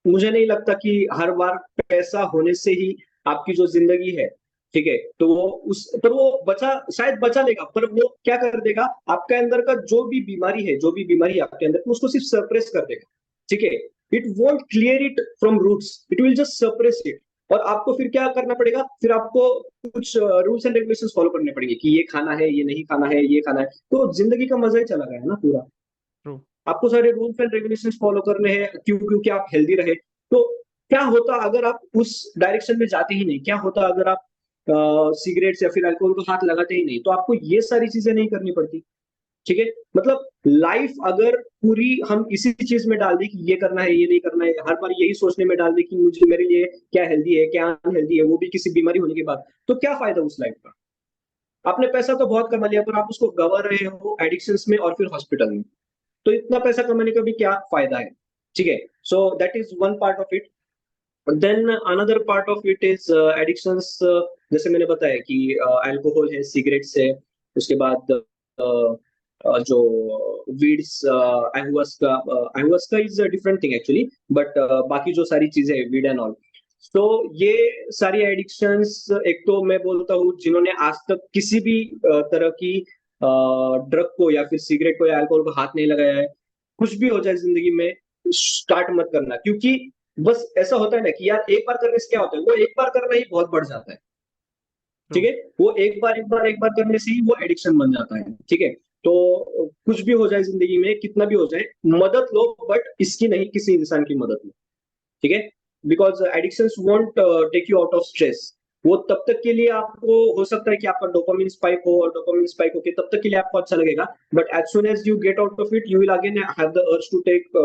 मुझे नहीं लगता कि हर बार पैसा होने से ही आपकी जो जिंदगी है, ठीक है, तो वो उस पर वो बचा शायद बचा लेगा, पर वो क्या कर देगा, आपके अंदर का जो भी बीमारी है, जो भी बीमारी आपके अंदर, उसको सिर्फ सप्रेस कर देगा, ठीक है। It won't clear it from roots, it will just suppress it. और आपको फिर क्या करना पड़ेगा, फिर आपको कुछ रूल्स एंड रेगुलेशंस फॉलो करने पड़ेंगे कि ये खाना है, ये नहीं खाना है, ये खाना है, तो जिंदगी का मजा ही चला गया ना पूरा। आपको सारे रूल्स एंड रेगुलेशंस फॉलो करने हैं क्योंकि आप हेल्दी रहे। तो क्या होता अगर आप उस डायरेक्शन में जाते ही नहीं, क्या होता अगर आप सिगरेट्स या फिर अल्कोहल को हाथ लगाते ही नहीं, तो आपको ये सारी चीजें नहीं करनी पड़ती। ठीक है, मतलब लाइफ अगर पूरी हम इसी चीज में डाल दें कि ये करना है, ये नहीं करना है, हर बार यही सोचने में डाल दें कि मुझे मेरे लिए क्या हेल्दी है, क्या अनहेल्दी है, वो भी किसी बीमारी होने के बाद, तो क्या फायदा उस लाइफ का? आपने पैसा तो बहुत कमा लिया, पर आप उसको गंवा रहे हो एडिक्शंस में और फिर हॉस्पिटल में, तो इतना पैसा कमाने का भी क्या फायदा है? ठीक है, so that is one part of it. Then another part of it is addictions, जैसे मैंने बताया कि अल्कोहल है, सिगरेट्स है, उसके बाद जो weeds, ayahuasca is a different thing actually, but बाकी जो सारी चीजें हैं, वीड एंड ऑल, तो ये सारी एडिक्शंस, एक तो मैं बोलता हूँ जिन्होंने आज तक किसी भी तरह की ड्रग को या फिर सिगरेट को या अल्कोहल को हाथ नहीं लगाया है, कुछ भी हो जाए जिंदगी में, स्टार्ट मत करना, क्योंकि बस ऐसा होता है ना कि यार एक बार करने से क्या होता है, वो एक बार करना ही बहुत बढ़ जाता है। ठीक है, वो एक बार करने से ही वो एडिक्शन बन जाता है। ठीक है, तो कुछ भी हो जाए जिंदगी में, कितना भी हो जाए, मदद लो, बट इसकी नहीं, किसी इंसान की मदद लो। ठीक है, because addictions won't take you out of stress. वो तब तक के लिए आपको हो सकता है कि आपका डोपामिन स्पाइक हो, और डोपामिन स्पाइक होके तब तक के लिए आपको अच्छा लगेगा, but as soon as you get out of it, you will again have the urge to take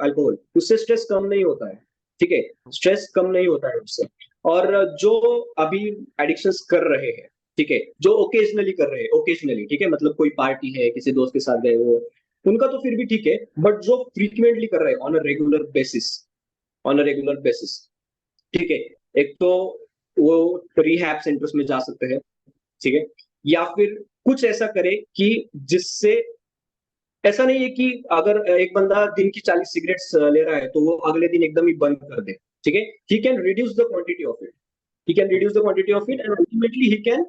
alcohol. उससे स्ट्रेस कम नहीं होता है। ठीक है, स्ट्रेस कम नहीं होता है उससे। और जो अभी एडिक्शंस कर रहे हैं, ठीक है, जो ओकेजनली कर रहे हैं, ओकेजनली, ठीक है, मतलब कोई पार्टी है, किसी दोस्त के साथ गए वो, उनका तो फिर भी ठीक है, बट जो फ्रीक्वेंटली कर रहे हैं on a regular basis, on a regular basis, ठीक है, एक तो वो रिहैब सेंटर्स में जा सकते हैं। ठीक है, या फिर कुछ ऐसा करे कि जिससे, ऐसा नहीं है कि अगर एक बंदा दिन की 40 सिगरेट्स ले रहा है तो वो अगले दिन एकदम ही बंद कर दे। ठीक है, he can reduce the quantity of it, he can reduce the quantity of it, and ultimately he can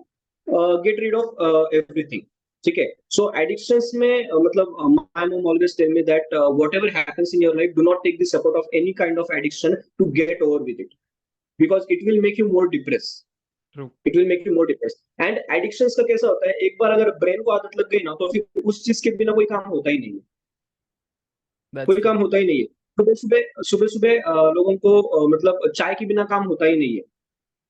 get rid of everything. ठीक है, so addictions में मतलब my mom always tell me that whatever happens in your life, do not take the support of any kind of addiction to get over with it, because it will make you more depressed. True. It will make you more depressed. And addictions का कैसा होता है, एक बार अगर brain को आदत लग गई ना, तो फिर उस चीज के बिना कोई काम होता ही नहीं है, That's कोई true. काम होता ही नहीं है। सुबह सुबह लोगों को मतलब चाय के बिना काम होता ही नहीं है।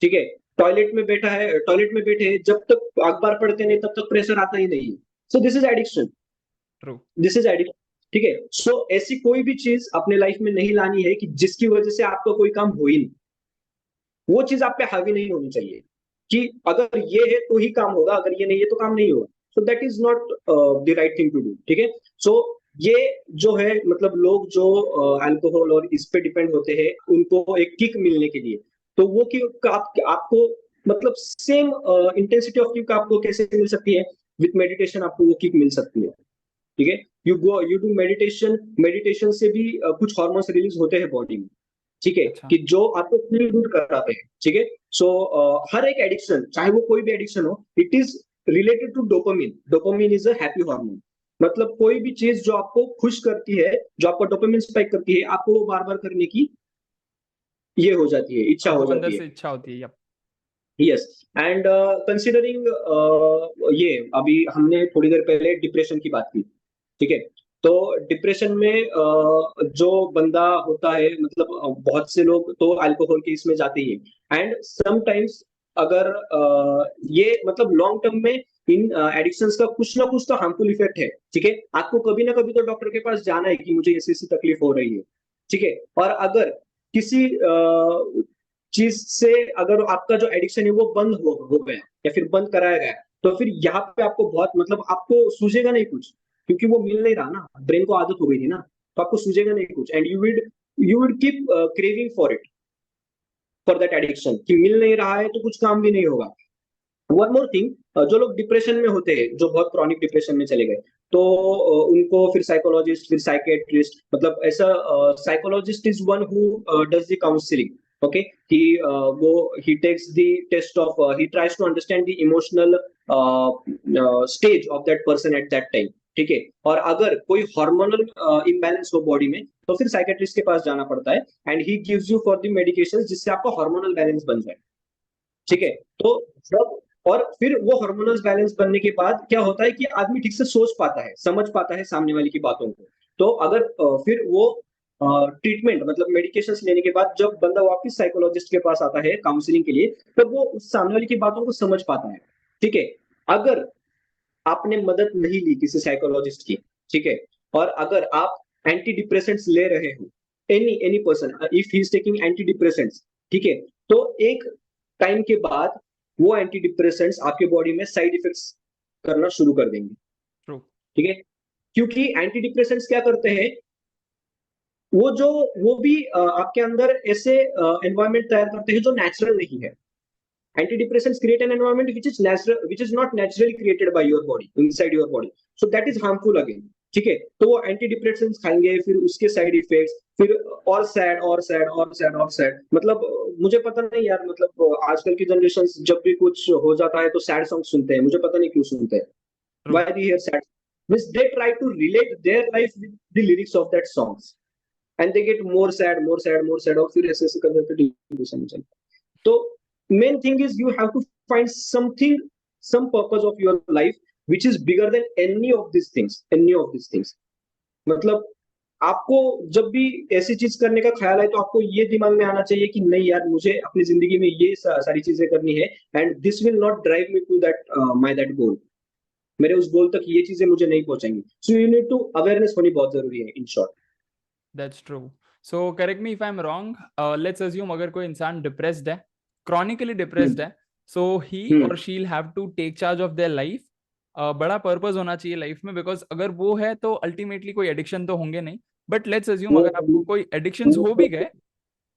ठीक है, टॉयलेट में बैठा है, टॉयलेट में बैठे हैं, जब तक अखबार पढ़ते नहीं तब तक प्रेशर आता ही नहीं है। So this is addiction, True. This is addiction. ठीक है, सो ऐसी कोई भी चीज अपने लाइफ में नहीं लानी है कि जिसकी वजह से आपका कोई काम हो ही नहीं, वो चीज आप पे हावी नहीं होनी चाहिए कि अगर ये है तो ही काम होगा, अगर ये नहीं है तो काम नहीं होगा। So that is not the right thing to do. ठीक है, सो ये जो है, मतलब लोग जो अल्कोहल और इस पे डिपेंड होते हैं, उनको एक किक मिलने के लिए, तो वो किक आपको मतलब सेम इंटेंसिटी ऑफ किक आपको कैसे मिल सकती है? विथ मेडिटेशन आपको वो किक मिल सकती है। ठीक है, यू डू मेडिटेशन, मेडिटेशन से भी कुछ हार्मोन्स रिलीज होते हैं बॉडी में। ठीक है, अच्छा. कि जो आपको फील गुड कराते हैं। ठीक है, सो हर एक एडिक्शन, चाहे वो कोई भी एडिक्शन हो, it is related to dopamine. Dopamine is a happy hormone. मतलब कोई भी चीज जो आपको खुश करती है, जो आपको डोपामिन स्पाइक करती है, आपको वो बार बार करने की ये हो जाती है, इच्छा हो आपको अंदर जाती है। से इच्छा होती है. Yep. यस, एंड कंसिडरिंग ये अभी हमने थोड़ी देर पहले डिप्रेशन की बात की। ठीक है, तो डिप्रेशन में जो बंदा होता है, मतलब बहुत से लोग तो अल्कोहल के इसमें जाते ही हैं, एंड समटाइम्स अगर ये मतलब लॉन्ग टर्म में इन एडिक्शंस का कुछ ना कुछ तो हार्मफुल इफेक्ट है। ठीक है, आपको कभी ना कभी तो डॉक्टर के पास जाना है कि मुझे ऐसी ऐसी तकलीफ हो रही है। ठीक है, और अगर किसी चीज से अगर आपका जो एडिक्शन है वो बंद हो गया या फिर बंद कराया गया, तो फिर यहाँ पे आपको बहुत मतलब आपको सूझेगा नहीं कुछ, क्योंकि वो मिल नहीं रहा ना, ब्रेन को आदत हो गई थी ना, तो आपको सूझेगा नहीं कुछ, and you would keep craving for it, for that addiction, कि मिल नहीं रहा है तो कुछ काम भी नहीं होगा। वन मोर थिंग, जो लोग डिप्रेशन में होते हैं, जो बहुत क्रॉनिक डिप्रेशन में चले गए, तो उनको फिर साइकोलॉजिस्ट, फिर साइकेट्रिस्ट, मतलब ऐसा psychologist is one who does the counselling. Okay, he वो he takes the test of, he tries to understand the emotional stage of that person at that time. ठीक है, और अगर कोई हार्मोनल इम्बैलेंस हो बॉडी में, तो फिर साइकेट्रिस्ट के पास जाना पड़ता है, and he gives you for the medication जिससे आपका हार्मोनल बैलेंस बन जाए। ठीक है, तो जब और फिर वो हार्मोनल बैलेंस बनने के बाद क्या होता है कि आदमी ठीक से सोच पाता है, समझ पाता है सामने वाले की बातों को। तो अगर फिर वो ट्रीटमेंट मतलब मेडिकेशन लेने के बाद जब बंदा वापस साइकोलॉजिस्ट के पास आता है काउंसलिंग के लिए, तब वो उस सामने वाले की बातों को समझ पाता है। ठीक है, अगर आपने मदद नहीं ली किसी साइकोलॉजिस्ट की, ठीक है, और अगर आप एंटी डिप्रेसेंट्स ले रहे हो, any any person if he is taking anti depressants, ठीक है, तो एक टाइम के बाद वो एंटी डिप्रेसेंट्स आपके बॉडी में साइड इफेक्ट्स करना शुरू कर देंगे, ट्रू। ठीक है, क्योंकि एंटी डिप्रेसेंट्स क्या करते हैं, वो जो वो भी आपके अंदर ऐसे एनवायरनमेंट तैयार करते हैं जो नेचुरल नहीं है। Antidepressants create an environment which is natural, which is not naturally created by your body, inside your body. So that is harmful again. ठीक है, तो वो एंटी डिप्रेसेंट्स खाएंगे, फिर उसके साइड इफेक्ट्स, फिर और सैड और सैड और सैड और सैड, मतलब मुझे पता नहीं यार, मतलब आजकल की जनरेशन जब भी कुछ हो जाता है तो सैड सॉन्ग सुनते हैं, मुझे पता नहीं क्यों सुनते हैं, true. why they hear sad means they try to relate their life with the lyrics of that songs and they get more sad more sad more sad और फिर ऐसे ऐसे कर करके डिप्रेशन में चलते हैं। तो main thing is you have to find something, some purpose of your life which is bigger than any of these things। मतलब आपको जब भी ऐसी चीज करने का ख्याल है तो आपको ये दिमाग में आना चाहिए कि नहीं यार, मुझे अपनी जिंदगी में ये सारी चीजें करनी है, and this will not drive me to that my that goal, मेरे उस गोल तक ये चीजें मुझे नहीं पहुंचाएंगी। So you need to awareness होनी बहुत जरूरी है, in short. That's true. So correct me if I am wrong, let's assume अगर कोई इंसान डिप्रेस्ड है, क्रॉनिकली डिप्रेस्ड है, सो ही और she will have to take charge of their life. बड़ा पर्पस होना चाहिए लाइफ में, बिकॉज अगर वो है तो अल्टीमेटली कोई एडिक्शन तो होंगे नहीं। बट लेट्स अज्यूम अगर आपको कोई एडिक्शंस हो भी गए,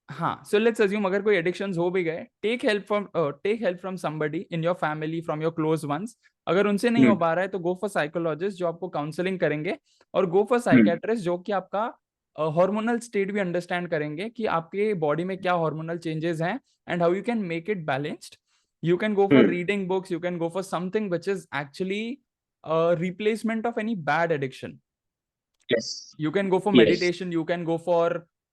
हाँ, सो लेट्स अज्यूम अगर कोई एडिक्शंस हो भी गए, take help from somebody in your family, from your close ones. अगर उनसे नहीं हो पा रहा है तो गो फॉर साइकोलॉजिस्ट जो आपको काउंसलिंग करेंगे, और गो फॉर साइकेट्रिस्ट जो कि आपका हार्मोनल स्टेट भी अंडरस्टैंड करेंगे कि आपके बॉडी में क्या हार्मोनल चेंजेस हैं and how you can make it balanced. You can go for reading books, you can go for something which is actually a replacement of any bad addiction. Yes, You can go for yes, meditation, you can go for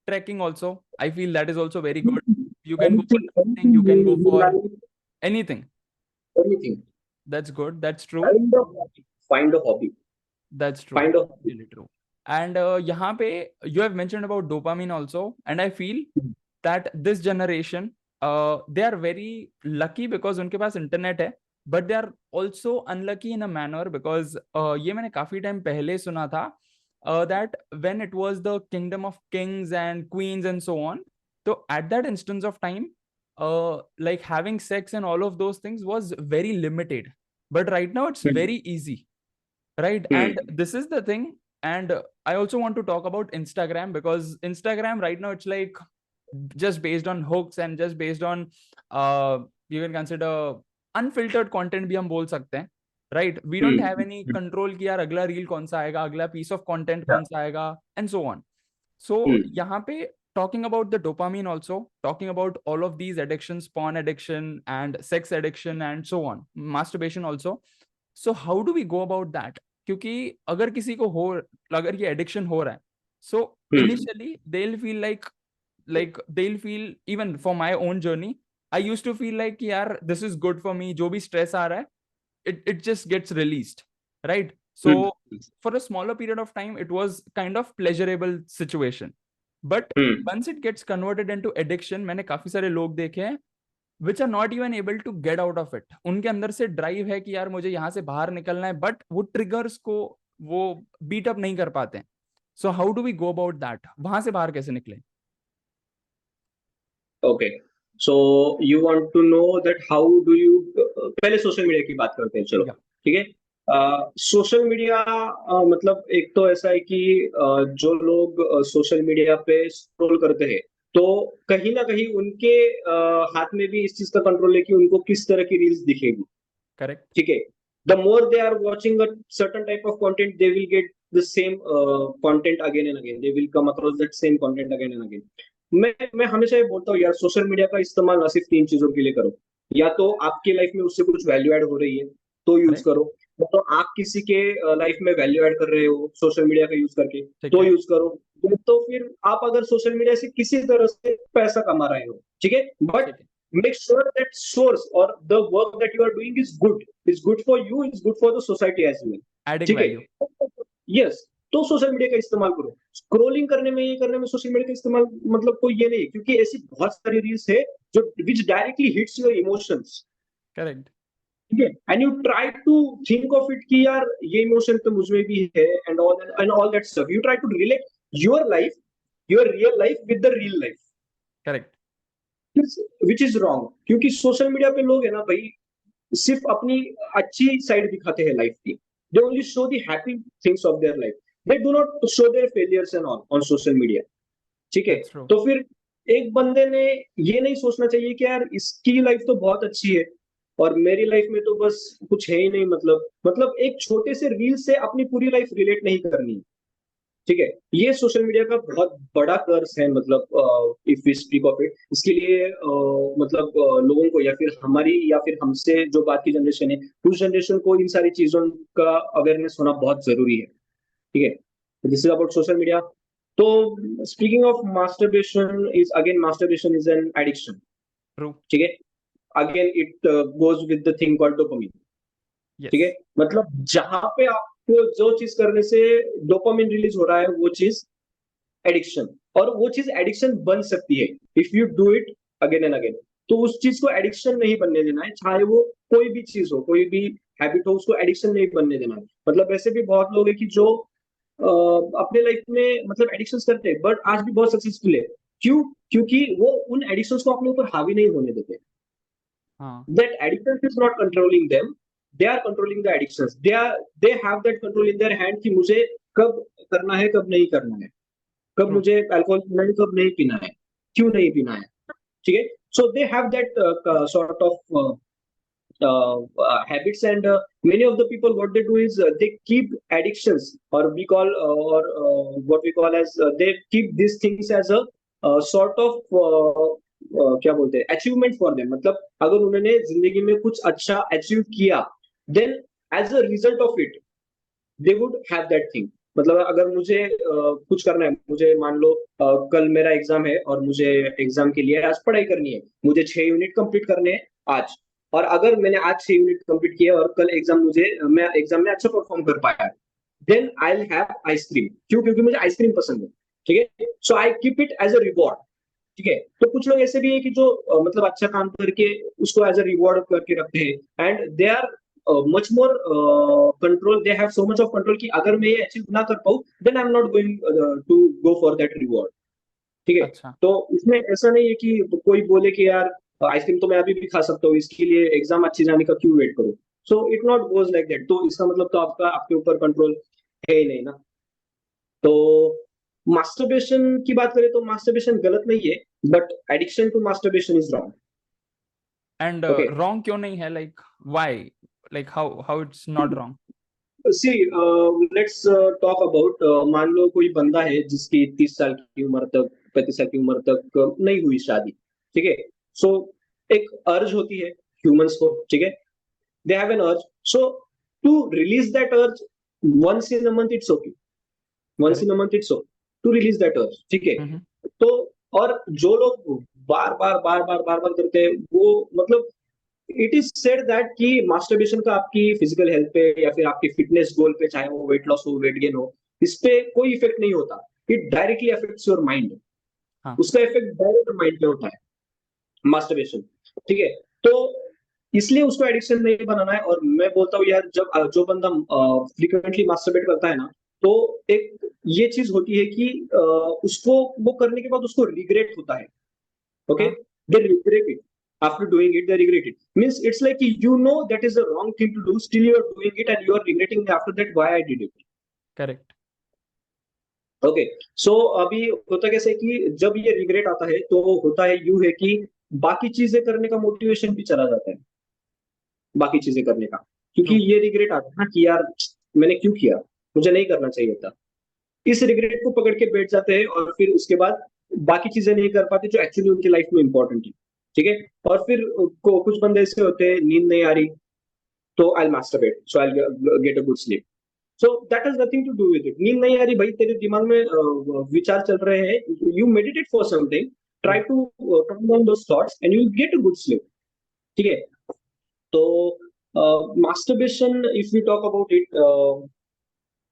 trekking also. I feel that is also very good. You can go for anything, learning, you can go you for like, anything. anything, That's good, that's true, find a hobby, that's true, find a hobby। really true. And यहाँ पे you have mentioned about dopamine also, and I feel that this generation they are very lucky because उनके पास internet है, but they are also unlucky in a manner because ये मैंने काफी time पहले सुना था that when it was the kingdom of kings and queens and so on, so at that instance of time like having sex and all of those things was very limited, but right now it's very easy, right? And this is the thing. And I also want to talk about Instagram, because Instagram right now it's like just based on hooks and just based on you can consider unfiltered content भी हम बोल सकते हैं, right? We don't have any control कि यार अगला reel कौन सा आएगा, अगला piece of content कौन सा आएगा, and so on. So यहाँ पे talking about the dopamine also, talking about all of these addictions, porn addiction and sex addiction and so on, masturbation also. So how do we go about that? क्योंकि अगर किसी को हो, अगर ये addiction हो रहा है, so initially they'll feel like they'll feel, even for my own journey, I used to feel like यार this is good for me, जो भी stress आ रहा है it just gets released, right? So for a smaller period of time it was kind of pleasurable situation, but once it gets converted into addiction, मैंने काफी सारे लोग देखे हैं which are not even able to get out of it. उनके अंदर से drive है कि यार मुझे यहाँ से बाहर निकलना है, बट वो ट्रिगर्स को वो बीट अप नहीं कर पाते हैं। So how do we go about that? वहां से बाहर कैसे निकले? Okay, so you want to know that how do you, पहले सोशल मीडिया की बात करते हैं, चलो ठीक है। सोशल मीडिया मतलब एक तो ऐसा है कि जो लोग सोशल मीडिया पे स्क्रॉल करते हैं तो कहीं ना कहीं उनके हाथ में भी इस चीज का कंट्रोल है कि उनको किस तरह की रील्स दिखेगी, करेक्ट, ठीक है। The more they are watching a certain type of content they will get the same content again and again, they will come across that same content again and again. मैं हमेशा ये बोलता हूँ यार, social media का इस्तेमाल ना सिर्फ 3 चीजों के लिए करो, या तो आपकी लाइफ में उससे कुछ वैल्यू ऐड हो रही है तो यूज करो, या तो आप किसी के लाइफ में वैल्यू ऐड कर रहे हो सोशल मीडिया का यूज करके तो यूज करो, तो फिर आप अगर सोशल मीडिया से किसी तरह से पैसा कमा रहे हो, ठीक है, but make sure that source or the work that you are doing is good for you, is good for the society as well, adding ठीक है। वैल्यू। यस, तो सोशल मीडिया का इस्तेमाल करो, स्क्रोलिंग करने में, ये करने में सोशल मीडिया का इस्तेमाल मतलब कोई ये नहीं, क्योंकि ऐसी बहुत सारी रील्स है जो which directly hits your emotions, correct, ठीक है, and you try to think of it कि यार ये इमोशन तो मुझ में भी है, and all that stuff, you try to relate your life, your real life with the real life, correct. Which is wrong, क्योंकि सोशल मीडिया पे लोग है ना भाई, सिर्फ अपनी अच्छी साइड दिखाते हैं लाइफ की, they only show the happy things of their life, they do not show their failures and all on social media. ठीक है, दैट्स ट्रू। तो फिर एक बंदे ने ये नहीं सोचना चाहिए कि यार इसकी लाइफ तो बहुत अच्छी है और मेरी लाइफ में तो बस कुछ है ही नहीं, मतलब एक छोटे से रील से अपनी पूरी लाइफ रिलेट नहीं करनी है। ठीक है, ये सोशल मीडिया का बहुत बड़ा कर्स है, मतलब if we speak of it, इसके लिए लोगों को या फिर हमारी या फिर हमसे जो बात की जनरेशन है, उस जनरेशन को इन सारी चीजों का अवेयरनेस होना बहुत जरूरी है। ठीक है, this is about social media. तो speaking of masturbation is an addiction. True. ठीक है, again it goes with the thing called dopamine. ठीक यस। है, मतलब जहां पे आपको जो चीज करने से डोपामिन रिलीज हो रहा है वो चीज एडिक्शन, और वो चीज एडिक्शन बन सकती है if you do it again and again. तो उस चीज को एडिक्शन नहीं बनने देना है, चाहे वो कोई भी चीज हो, कोई भी हैबिट हो, उसको एडिक्शन नहीं बनने देना है। मतलब ऐसे भी बहुत लोग हैं कि जो अपने लाइफ में मतलब एडिक्शंस करते हैं बट आज भी बहुत सक्सेसफुल है। क्यों? क्योंकि वो उन एडिक्शंस को अपने ऊपर हावी नहीं होने देते। हाँ। That addiction is not controlling them, they are controlling the addictions, they have that control in their hand कि मुझे कब करना है कब नहीं करना है, कब ट्रू। मुझे अल्कोहल पीना है कब नहीं पीना है, क्यों नहीं पीना है। ठीक है, so they have that sort of habits, and many of the people what they do is they keep addictions, or we call what we call as they keep these things as a sort of क्या बोलते हैं achievement for them, मतलब अगर उन्होंने जिंदगी में कुछ अच्छा अचीव किया, then as a result of it they would have that thing. मतलब अगर मुझे कुछ करना है, मुझे मान लो कल मेरा एग्जाम है और मुझे एग्जाम के लिए आज पढ़ाई करनी है, मुझे 6 यूनिट कंप्लीट करने हैं आज, और अगर मैंने आज 6 यूनिट कंप्लीट किए और कल एग्जाम मैं एग्जाम में अच्छा परफॉर्म कर पाया, then I will have ice cream. क्यों? क्योंकि मुझे आइसक्रीम पसंद है। ठीक है, so I keep it as a reward. ठीक है, तो कुछ लोग ऐसे भी है कि जो मतलब अच्छा काम करके उसको एज अ रिवॉर्ड करके रखते हैं, and they are much more control, they have so much of control कि अगर मैं ये अचीव ना कर पाऊं, then I am not going to go for that reward. ठीक है, अच्छा। तो इसमें ऐसा नहीं है कि कोई बोले कि यार आइसक्रीम तो मैं अभी भी खा सकता हूँ, इसके लिए एग्जाम अच्छी जाने का क्यों वेट करूं। So it not goes like that, तो इसका मतलब तो आपका आपके ऊपर कंट्रोल है ही नहीं ना। तो मास्टरबेशन की बात करें तो मास्टरबेशन गलत नहीं है, but addiction to masturbation is wrong. And okay, wrong क्यों नहीं है? Like why? Like how it's not wrong? See let's talk about, मान लो कोई बंदा है जिसकी 30 साल की उम्र तक, 35 साल की उम्र तक नहीं हुई शादी। ठीक है, सो एक अर्ज होती है ह्यूमंस को। ठीक है, दे have an urge, so to release that urge once in a month it's okay, once in correct. a month it's okay to release that urge। ठीक है, हम्म। तो और जो लोग बार बार करते हैं वो मतलब इट इज सेड दैट कि मास्टरबेशन का आपकी फिजिकल हेल्थ पे या फिर आपकी फिटनेस गोल पे, चाहे वो वेट लॉस हो वेट गेन हो, इस पे कोई इफेक्ट नहीं होता। It directly affects your mind, हाँ। उसका इफेक्ट डायरेक्ट माइंड पे होता है मास्टरबेशन। ठीक है, तो इसलिए उसको एडिक्शन नहीं बनाना है। और मैं बोलता हूँ यार, जब जो बंदा फ्रीक्वेंटली मास्टरबेट करता है ना, तो एक ये चीज होती है कि उसको वो करने के बाद उसको रिग्रेट होता है। ओके, हाँ। they regret it after doing it, they regret it, means it's like you know that is the wrong thing to do, still you are doing it and you are regretting after that why I did it। Correct. Okay, so अभी होता कैसे कि जब ये regret आता है तो होता है यूं है कि बाकी चीजें करने का मोटिवेशन भी चला जाता है, बाकी चीजें करने का, क्योंकि ट्रू। ये रिग्रेट आता है ना कि यार मैंने क्यों किया, मुझे नहीं करना चाहिए था। इस रिग्रेट को पकड़ के बैठ जाते हैं और फिर उसके बाद बाकी चीजें नहीं कर पाते जो एक्चुअली उनकी लाइफ में इंपॉर्टेंट है। ठीक है, और फिर कुछ बंदे ऐसे होते हैं, नींद नहीं आ रही तो I masturbate so I get a good sleep. So that has nothing to do with it. नींद नहीं आ रही भाई, तेरे दिमाग में विचार चल रहे हैं, you meditate for something, true. Try to calm down those thoughts and you get a good sleep. ठीक है, तो masturbation if we talk about it,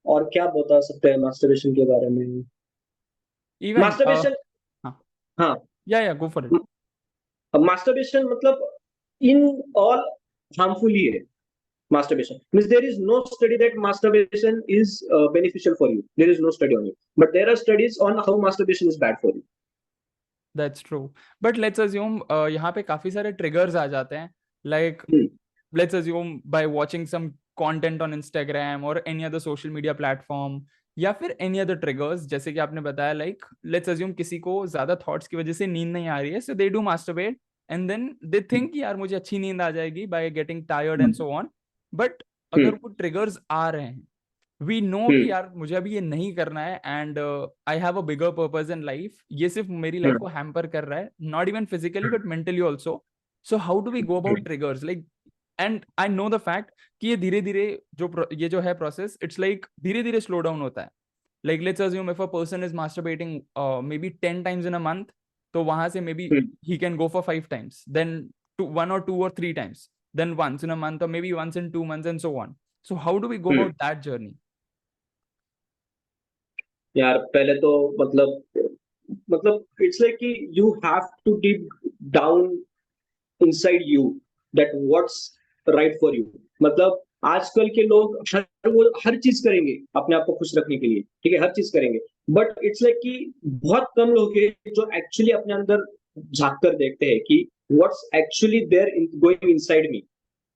और क्या बता सकते हैं मास्टरबेशन के बारे में। इवन मास्टरबेशन, हाँ। हाँ, या गो फॉर इट। मास्टरबेशन मतलब इन ऑल हार्मफुल ही है masturbation. Means there is no study that masturbation is beneficial for you. There is no study on it. But there are studies on how masturbation is bad for you. That's true. But let's assume यहाँ पे काफी सारे triggers आ जाते हैं. Like let's assume by watching some content on Instagram or any other social media platform या फिर any other triggers, जैसे कि आपने बताया, like let's assume किसी को ज्यादा thoughts की वजह से नींद नहीं आ रही है, so they do masturbate and then they think कि यार मुझे अच्छी नींद आ जाएगी by getting tired and so on. But अगर वो triggers आ रहे हैं, वी नो कि यार मुझे अभी ये नहीं करना है and I have a bigger purpose in life, ये सिर्फ मेरी लाइफ को हैम्पर कर रहा है, not even physically but mentally also. So how do we go about triggers, like and I know the fact कि ये धीरे धीरे ये जो है प्रोसेस, इट्स लाइक धीरे धीरे स्लो डाउन होता है. Like let's assume if a person is masturbating may be 10 times in a month, तो वहां से may be he can go for 5 times, then 1 or 2 or 3 times, then once in a month or maybe once in 2 months and so on. So how do we go about that journey? यार पहले तो मतलब it's like कि you have to deep down inside you that what's right for you. मतलब आजकल के लोग हर चीज करेंगे अपने आप को खुश रखने के लिए, ठीक है, हर चीज करेंगे, बट इट्स लाइक कि बहुत कम लोग हैं जो एक्चुअली अपने अंदर झांक कर देखते हैं कि what's actually there going inside me.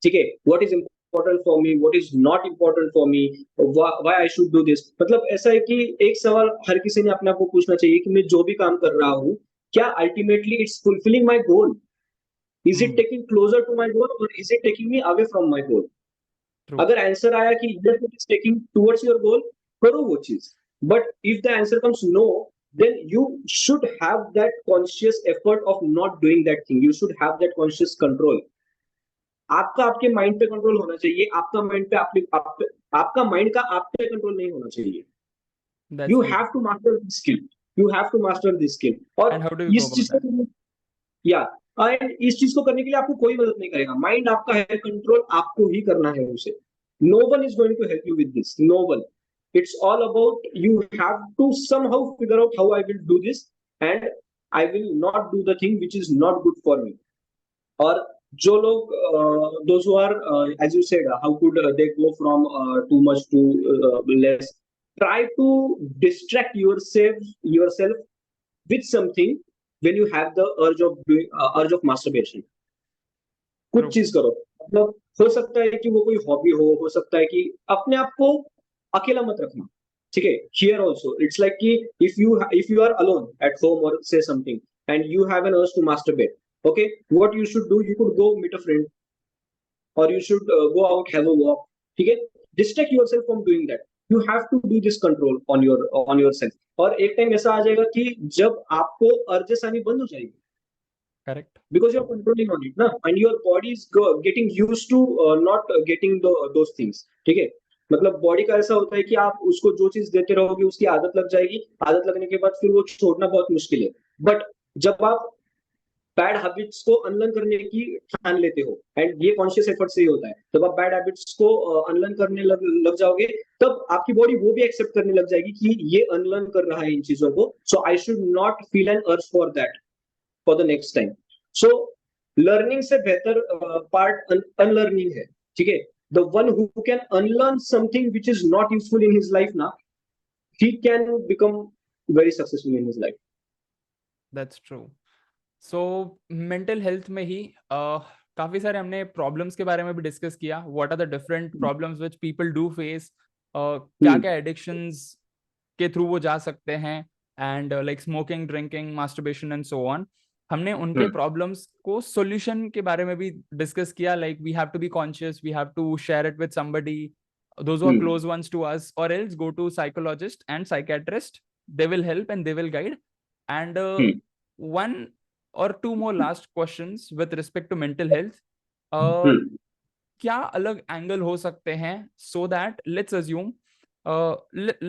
ठीक है, what is important for me, what is not important for me, why I should do this. मतलब ऐसा है कि एक सवाल हर किसी ने अपने आप को पूछना चाहिए कि मैं जो भी काम कर रहा हूँ, क्या ultimately it's fulfilling my goal? Is it taking closer to my goal और is it taking me away from my goal? अगर आंसर आया कि it is taking towards your goal, करो वो चीज. But if the answer comes no, then you should have that conscious effort of not doing that thing. You should have that conscious control. आपके mind पे control होना चाहिए. आपका mind पे आपका माइंड का आप पे कंट्रोल नहीं होना चाहिए. You have to master this skill. You have to master this skill. और इस चीज को या एंड इस चीज को करने के लिए आपको कोई मदद नहीं करेगा. माइंड आपका है, कंट्रोल आपको ही करना है उसे. No one is going to help you with this. No one. It's all about you have to somehow figure out how I will do this, and I will not do the thing which is not good for me. और जो लोग those who are as you said, how could they go from too much to less? Try to distract yourself with something when you have the urge of masturbation. कुछ चीज करो. मतलब हो सकता है कि वो कोई हॉबी हो सकता है कि अपने आप को अकेला मत रखना. ठीक है, हियर ऑल्सो इट्स लाइक कि if you are alone at home और say something and you have an urge to masturbate, okay, what you should do, you could go meet a friend or you should go out, have a walk. ठीक है, distract yourself from doing that. You have to do this control on yourself. और एक time ऐसा आ जाएगा कि जब आपको urges आनी बंद हो जाएगी. Correct. Because you're controlling on it, na, and your body is getting used to not getting those things. ठीक है, मतलब बॉडी का ऐसा होता है कि आप उसको जो चीज देते रहोगे उसकी आदत लग जाएगी. आदत लगने के बाद फिर वो छोड़ना बहुत मुश्किल है. बट जब आप बैड हैबिट्स को अनलर्न करने की ठान लेते हो, एंड ये कॉन्शियस एफर्ट से ही होता है, जब आप बैड हैबिट्स को अनलर्न करने लग जाओगे, तब आपकी बॉडी वो भी एक्सेप्ट करने लग जाएगी कि ये अनलर्न कर रहा है इन चीजों को. So I should not feel an urge for that for the next time. So learning से बेहतर पार्ट अनलर्निंग है. ठीक है, the one who can unlearn something which is not useful in his life now, he can become very successful in his life. That's true. So mental health में ही काफी सारे हमने problems के बारे में भी discuss किया. What are the different problems which people do face? क्या क्या addictions के through वो जा सकते हैं, and like smoking, drinking, masturbation and so on. हमने उनके प्रॉब्लम्स को सॉल्यूशन के बारे में भी डिस्कस किया. Like we have to be conscious, we have to share it with somebody, those who are close ones to us, और else go to psychologist and psychiatrist. They will help and they will guide. And one or two more last questions with respect to mental health. क्या अलग angle हो सकते हैं so that let's assume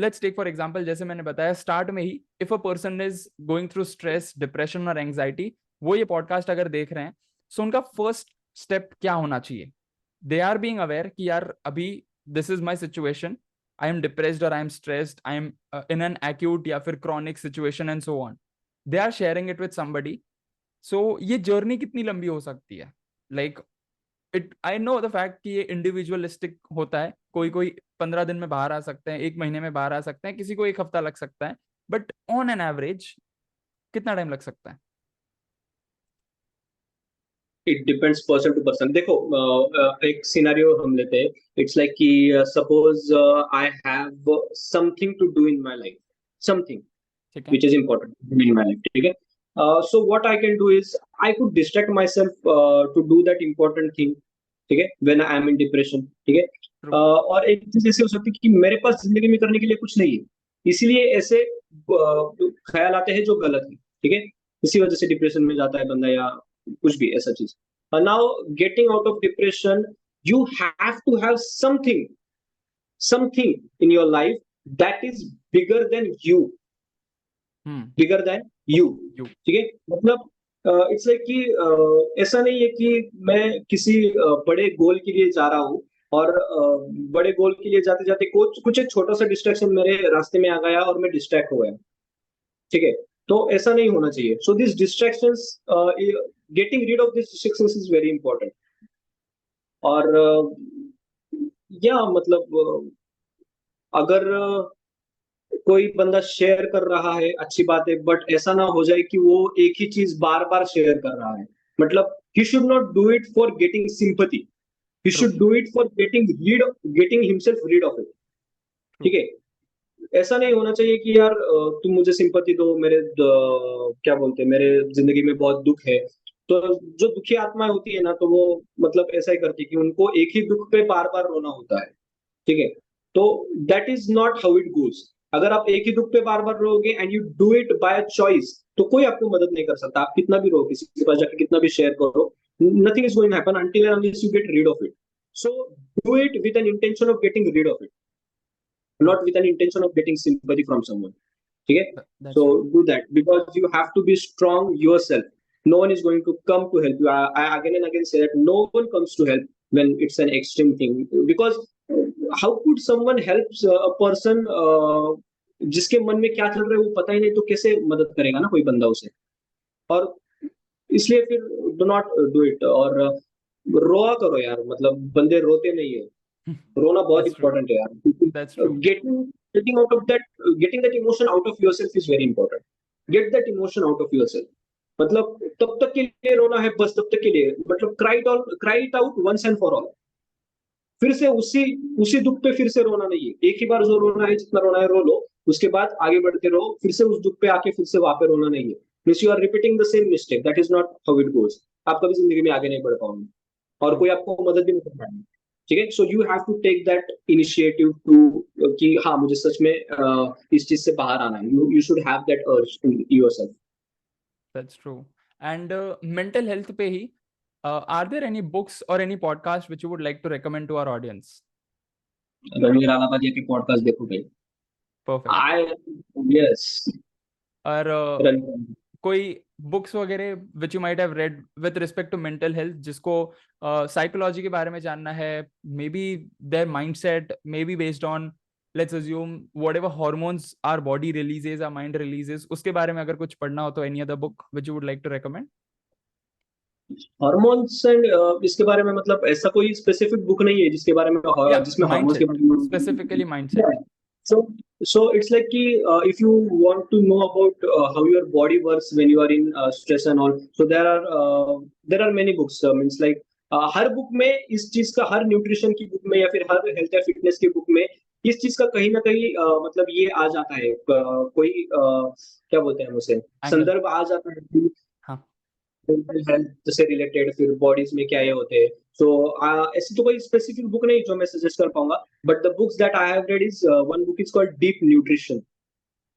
let's take for example, जैसे मैंने बताया start में ही, if a person is going through stress, depression और anxiety, वो ये पॉडकास्ट अगर देख रहे हैं, so उनका फर्स्ट स्टेप क्या होना चाहिए? They are being aware कि यार अभी this is my situation, I am depressed or I am stressed, I am in an acute या फिर chronic situation and so on. They are sharing it with somebody. So ये journey कितनी लंबी हो सकती है? Like I know the fact कि ये इंडिविजुअलिस्टिक होता है, कोई कोई 15 दिन में बाहर आ सकते हैं, 1 महीने में बाहर आ सकते हैं, किसी को 1 हफ्ता लग सकता है, बट ऑन एन एवरेज कितना टाइम लग सकता है? It depends person to person. देखो, एक सिनेरियो हम लेते हैं। इट्स लाइक कि suppose I have something to do in my life, something ठीक है। which is important in my life. ठीक है? So what I can do is I could distract myself to do that important thing. ठीक है? When I am in depression. ठीक है? True. और एक चीज ऐसी हो सकती है कि मेरे पास जिंदगी में करने के लिए कुछ नहीं है, इसीलिए ऐसे ख्याल आते हैं जो गलत है। ठीक है? इसी वजह से डिप्रेशन में जाता है बंदा, या कुछ भी ऐसा चीज। Now getting out of depression, you have to have something in your life that is bigger than you, bigger than you. You. ठीक है? मतलब इट्स लाइक कि ऐसा नहीं है कि मैं किसी बड़े गोल के लिए जा रहा हूँ, और बड़े गोल के लिए जाते जाते कुछ कुछ एक छोटा सा डिस्ट्रैक्शन मेरे रास्ते में आ गया और मैं डिस्ट्रैक्ट हो गया। ठीक है? तो ऐसा नहीं होना चाहिए। So this distractions, getting read of this distractions is very important. और या मतलब अगर कोई बंदा शेयर कर रहा है, अच्छी बात है, बट ऐसा ना हो जाए कि वो एक ही चीज बार बार शेयर कर रहा है। मतलब he should not do it for getting sympathy, he True. Should do it for getting himself read of it. ठीक है? ऐसा नहीं होना चाहिए कि यार तुम मुझे सिंपैथी दो, मेरे क्या बोलते हैं, मेरे जिंदगी में बहुत दुख है। तो जो दुखी आत्माएं होती है ना, तो वो मतलब ऐसा ही करती है कि उनको एक ही दुख पे बार बार रोना होता है। ठीक है? तो that is not how it goes. अगर आप एक ही दुख पे बार बार रोगे and you do it by choice, तो कोई आपको मदद नहीं कर सकता। आप कितना भी रो, किसी के पास जाकर कितना भी शेयर करो, nothing is going happen until and unless you get rid of it. So do it with an intention of getting read of it, not with an intention of getting sympathy from someone. Okay? That's So true. do that because you have to be strong yourself. No one is going to come to help you. I again and again say that no one comes to help when it's an extreme thing, because how could someone help a person जिसके मन में क्या चल रहा है वो पता ही नहीं, तो कैसे मदद करेगा ना कोई बंदा उसे। और इसलिए फिर डू नॉट डू इट। और रोआ करो यार, मतलब बंदे रोते नहीं है, रोना बहुत That's true. इंपॉर्टेंट है यार। That's true. Getting out of that, getting that emotion out of yourself is very important. Get that emotion out of yourself. मतलब तब तक के लिए रोना है, बस तब तक के लिए, मतलब cry it out once and for all. फिर से उसी उसी दुख पे फिर से रोना नहीं है। एक ही बार जो रोना है, जितना रोना है रो लो, उसके बाद आगे बढ़ते रहो। फिर से उस दुख पे आके फिर से वहां पे रोना नहीं है। Means you are repeating the same mistake, that is not how it goes. आप कभी जिंदगी में आगे नहीं बढ़ पाओगे और कोई आपको मदद भी नहीं कर पाएगा। ठीक है? So you have to take that initiative to कि हाँ मुझे सच में इस चीज से बाहर आना है। यू शुड हैव दैट अर्ज in yourself. That's true. And mental health पे ही, are there any books or any podcast which you would like to recommend to our audience? Ranveer Allahbadia के पॉडकास्ट देखो भाई। Perfect. आई यस और रणवीर। कोई बुक्स वगैरह which you might have read with respect to mental health, जिसको psychology के बारे में जानना है, maybe their mindset, maybe based on let's assume whatever hormones our body releases, our mind releases, उसके बारे में अगर कुछ पढ़ना हो तो any other book which you would like to recommend? Hormones and इसके बारे में मतलब ऐसा कोई स्पेसिफिक बुक नहीं है जिसके बारे में या जिसमें हार्मोन्स के माइंडसेट, बारे में। Specifically mindset. Yeah. So, so it's like कि if you want to know about how your body works when you are in stress and all, so there are many books. Means like her book में इस चीज का, हर nutrition की book में या फिर हर health या फिटनेस की बुक में इस चीज का कहीं ना कहीं मतलब ये आ जाता है, कोई क्या बोलते हैं हम उसे, एंगल। संदर्भ आ जाता है कि हाँ। मेंटल हेल्थ से रिलेटेड फिर बॉडीज में क्या ये होते हैं। सो ऐसी तो कोई स्पेसिफिक बुक नहीं जो मैं सजेस्ट कर पाऊंगा, but the books that I have read is one book is called deep nutrition.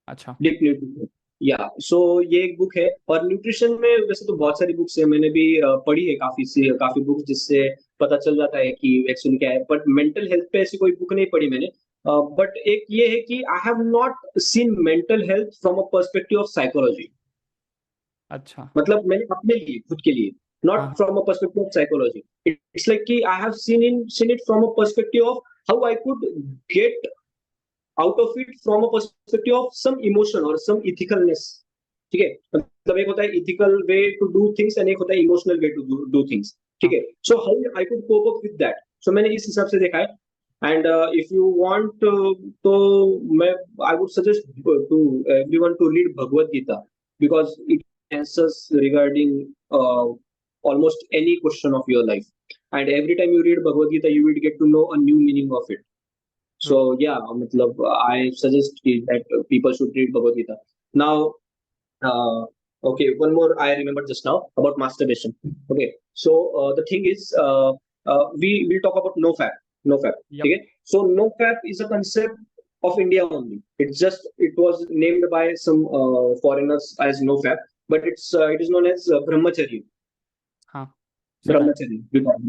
अच्छा। डीप न्यूट्रिशन, या सो ये एक बुक है। और न्यूट्रिशन में वैसे तो बहुत सारी बुक्स है, मैंने भी पढ़ी है काफी बुक्स, जिससे पता चल जाता है कि एक्चुअली क्या है। बट मेंटल हेल्थ पे ऐसी कोई बुक नहीं पढ़ी मैंने। बट एक ये है कि I have not seen mental health from a perspective of psychology. अच्छा। मतलब मैंने अपने लिए, खुद के लिए, नॉट हाँ। From a perspective of psychology. It's like कि I have seen it from a perspective of how I could get out of it from a perspective of some emotion और सम इथिकलनेस। ठीक है? मतलब एक होता है ethical way to do things and एक होता है emotional way to do things. ठीक है. So how I could cope up with that? So मैंने इस हिसाब से देखा है. And if you want, तो मैं I would suggest to everyone to read Bhagavad Gita because it answers regarding almost any question of your life. And every time you read Bhagavad Gita, you will get to know a new meaning of it. So yeah, मतलब I suggest that people should read Bhagavad Gita. Now, okay, one more I remember just now about masturbation. Okay, so the thing is, we will talk about NoFap. NoFap. Yep. Okay, so NoFap is a concept of India only. It was named by some foreigners as NoFap, but it is known as Brahmacharya. हाँ, सुना है.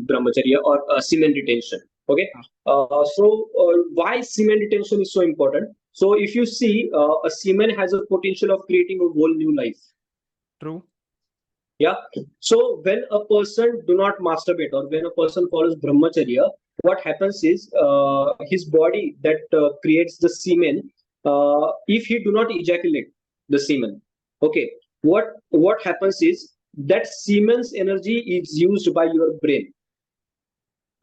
Brahmacharya or semen retention. Okay, so why semen retention is so important? So if you see, a semen has a potential of creating a whole new life. True. Yeah. So when a person do not masturbate or when a person follows brahmacharya, what happens is his body that creates the semen, if he do not ejaculate the semen, okay, what happens is that semen's energy is used by your brain.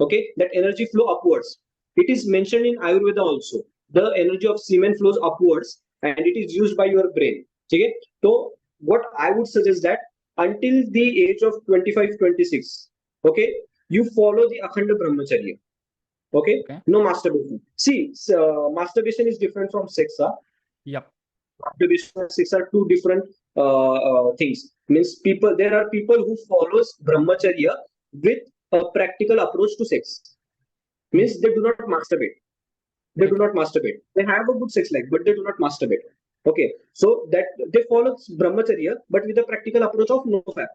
Okay, that energy flow upwards. It is mentioned in Ayurveda also. The energy of semen flows upwards and it is used by your brain. Okay, so what I would suggest that until the age of 25-26, okay, you follow the akhanda brahmacharya. Okay, Okay. no masturbation. See, masturbation is different from sex. Yep. Masturbation and sex are two different things. Means there are people who follows brahmacharya with a practical approach to sex. Means they do not masturbate. They do not masturbate. They have a good sex life, but they do not masturbate. Okay, so that they follow brahmacharya, but with a practical approach of NoFap.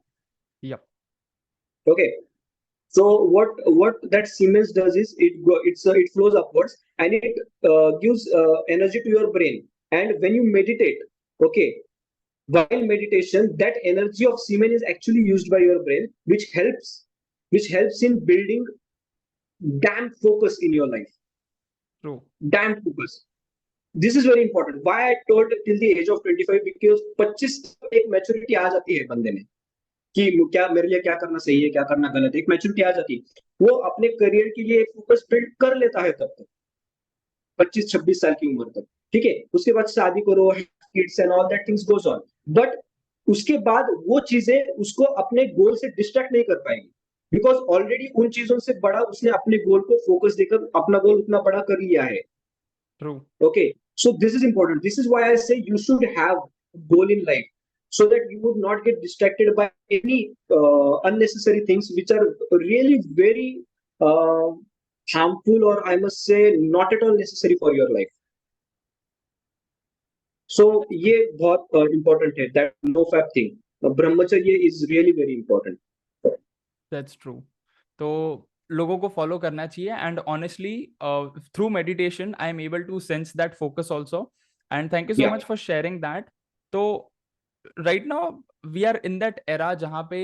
Yep. Okay, so what that semen does is it flows upwards and it gives energy to your brain. And when you meditate, okay, while meditation, that energy of semen is actually used by your brain, which helps in building damn focus in your life. True. Damn focus. This is very important. Why I told till the age of 25, because 25 तक एक maturity आ जाती है बंदे में कि क्या मेरे लिए क्या करना सही है, क्या करना गलत है. एक मैच्योरिटी आ जाती है. वो अपने करियर के लिए एक फोकस बिल्ड कर लेता है तब तक 25-26 साल की उम्र तक. ठीक है, उसके बाद शादी करो, kids and all that things goes on. But उसके बाद वो चीजें उसको अपने गोल से डिस्ट्रैक्ट नहीं कर पाएंगी बिकॉज ऑलरेडी उन चीजों से बड़ा उसने अपने गोल को फोकस देकर अपना गोल उतना बड़ा कर लिया है. True. Okay, so this is important. This is why I say you should have a goal in life so that you would not get distracted by any unnecessary things which are really very harmful, or I must say not at all necessary for your life. So ये बहुत important है, that NoFap thing. Brahmacharya is really very important. That's true. तो लोगों को follow करना चाहिए and honestly through meditation I am able to sense that focus also and thank you so Yeah. Much for sharing that. तो right now we are in that era जहाँ पे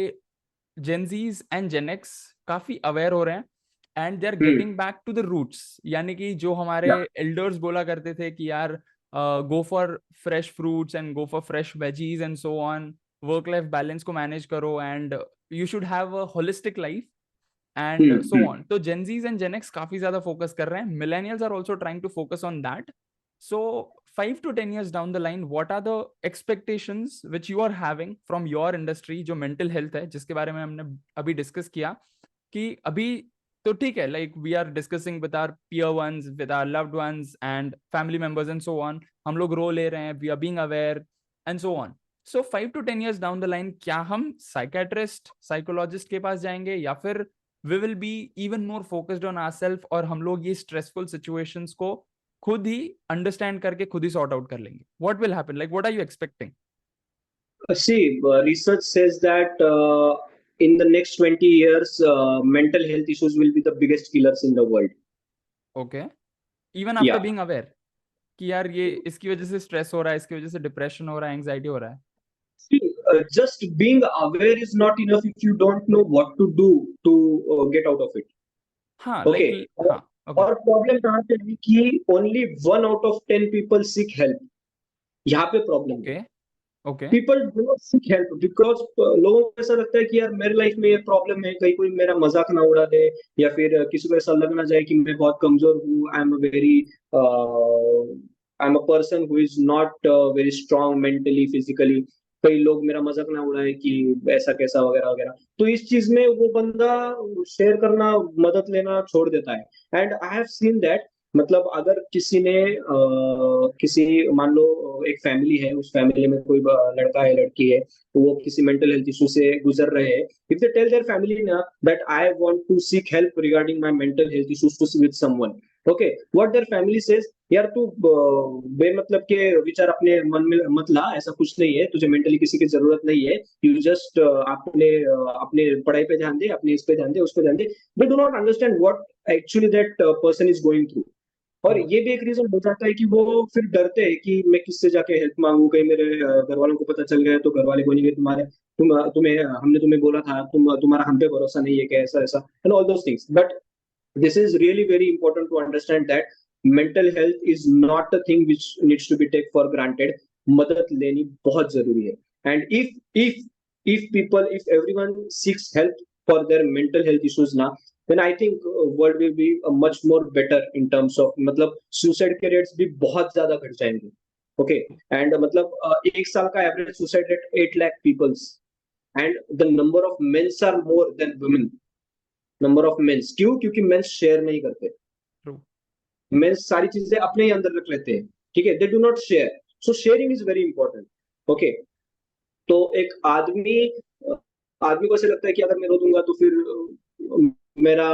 Gen Zs and Gen X काफी aware हो रहे हैं and they are getting back to the roots. यानी कि जो हमारे एल्डर्स बोला करते थे कि यार go for fresh fruits and go for fresh veggies and so on, work life balance को मैनेज करो and you should have a holistic life and so on. So Gen Zs and Gen X काफी ज्यादा focus कर रहे हैं. Millennials are also trying to focus on that. So 5 to 10 years down the line, what are the expectations which you are having from your industry जो mental health है, जिसके बारे में हमने अभी डिस्कस किया कि अभी तो ठीक है, like we are discussing with our peer ones, with our loved ones and family members and so on. हम लोग रो ले रहे हैं, we are being aware and so on. So 5 to 10 years down the line, क्या हम psychiatrist, psychologist के पास जाएंगे या फिर we will be even more focused on ourselves और हम लोग ये stressful situations को खुद ही understand करके खुद ही sort out कर लेंगे? What will happen? Like, what are you expecting? See, research says that in the next 20 years, mental health issues will be the biggest killers in the world. Okay. Even after Yeah. being aware कि यार ये इसकी वजह से stress हो रहा है, इसकी वजह से depression हो रहा है, anxiety हो रहा है. See, just being aware is not enough if you don't know what to do to get out of it. हाँ, Okay. like हाँ, okay. और प्रॉब्लम कहाँ पे है कि only 1 out of 10 people seek help. यहाँ पे प्रॉब्लम है. Okay. Okay. People do not seek help because लोगों को ऐसा लगता है कि यार मेरे लाइफ में ये प्रॉब्लम है, कहीं कोई मेरा मजाक ना उड़ा दे, या फिर किसी को ऐसा लग ना जाए कि मैं बहुत कमजोर हूँ, I am a person who is not very strong mentally physically, कई लोग मेरा मजाक ना उड़ाए कि ऐसा कैसा वगैरह वगैरह। तो इस चीज में वो बंदा शेयर करना, मदद लेना छोड़ देता है। And I have seen that, मतलब अगर किसी ने किसी, मान लो एक फैमिली है, उस फैमिली में कोई लड़का है लड़की है, तो वो किसी मेंटल हेल्थ इशू से गुजर रहे हैं, if they tell their family ना that I want to seek help regarding my mental health issues to with someone, okay, what their family says, यार तू बेमतलब के विचार अपने मन में मत ला, ऐसा कुछ नहीं है, तुझे मेंटली किसी की जरूरत नहीं है, यू जस्ट अपने पढ़ाई पे ध्यान दे, अपने इस पे ध्यान दे, उस पे ध्यान दे। They do not understand what actually that person is going through. और ये भी एक रीजन हो जाता है कि वो फिर डरते हैं कि मैं किससे जाके हेल्प मांगू, कहीं मेरे घर वालों को पता चल गया तो घर वाले बोलेंगे तुम्हें हमने तुम्हें बोला था, तुम्हारा हम पे भरोसा नहीं है क्या, ऐसा ऐसा and all those things. But this is really very important to understand that mental health is not a thing which needs to be take for granted. मदद लेनी बहुत जरूरी है। And if everyone seeks help for their mental health issues ना, then I think world will be much more better in terms of, मतलब suicide के rates भी बहुत ज्यादा घट जाएंगे। ओके, एंड मतलब एक साल का average suicide rate 8 lakh peoples, and the number of mens are more than women. Number of mens, क्यों? क्योंकि मेंस शेयर नहीं करते। True. मेंस सारी चीजें अपने ही अंदर रख लेते हैं, ठीक है, दे do not share. So sharing is very important. Okay, तो एक आदमी को ऐसा लगता है कि अगर मैं रो दूंगा तो फिर मेरा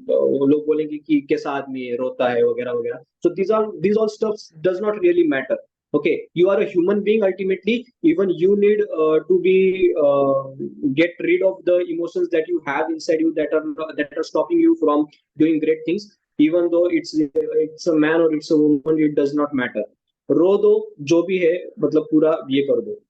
लोग बोलेंगे कि कैसा आदमी है, रोता है वगैरह वगैरह। सो these all stuff does not really matter. Okay, you are a human being ultimately. Even you need to be get rid of the emotions that you have inside you that are stopping you from doing great things. Even though it's a man or it's a woman, it does not matter. रो दो, जो भी है, मतलब पूरा ये कर दो।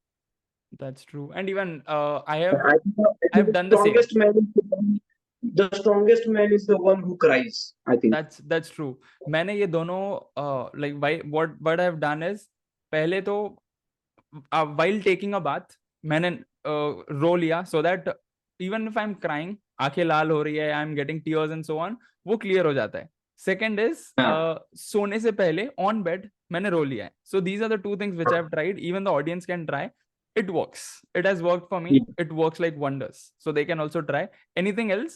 That's true. And even I I think have done the same. the strongest man is the one who cries, I think. That's true. मैंने ये दोनों like what I have done is, पहले तो while taking a bath मैंने रो लिया, so that even if I'm crying, आंखें लाल हो रही है, I'm getting tears and so on, वो क्लियर हो जाता है। सेकेंड इज हाँ, सोने से पहले ऑन बेड मैंने रो लिया है। So these are the two things which I have tried, even the audience can try, it works, it has worked for me, it works like wonders, so they can also try anything else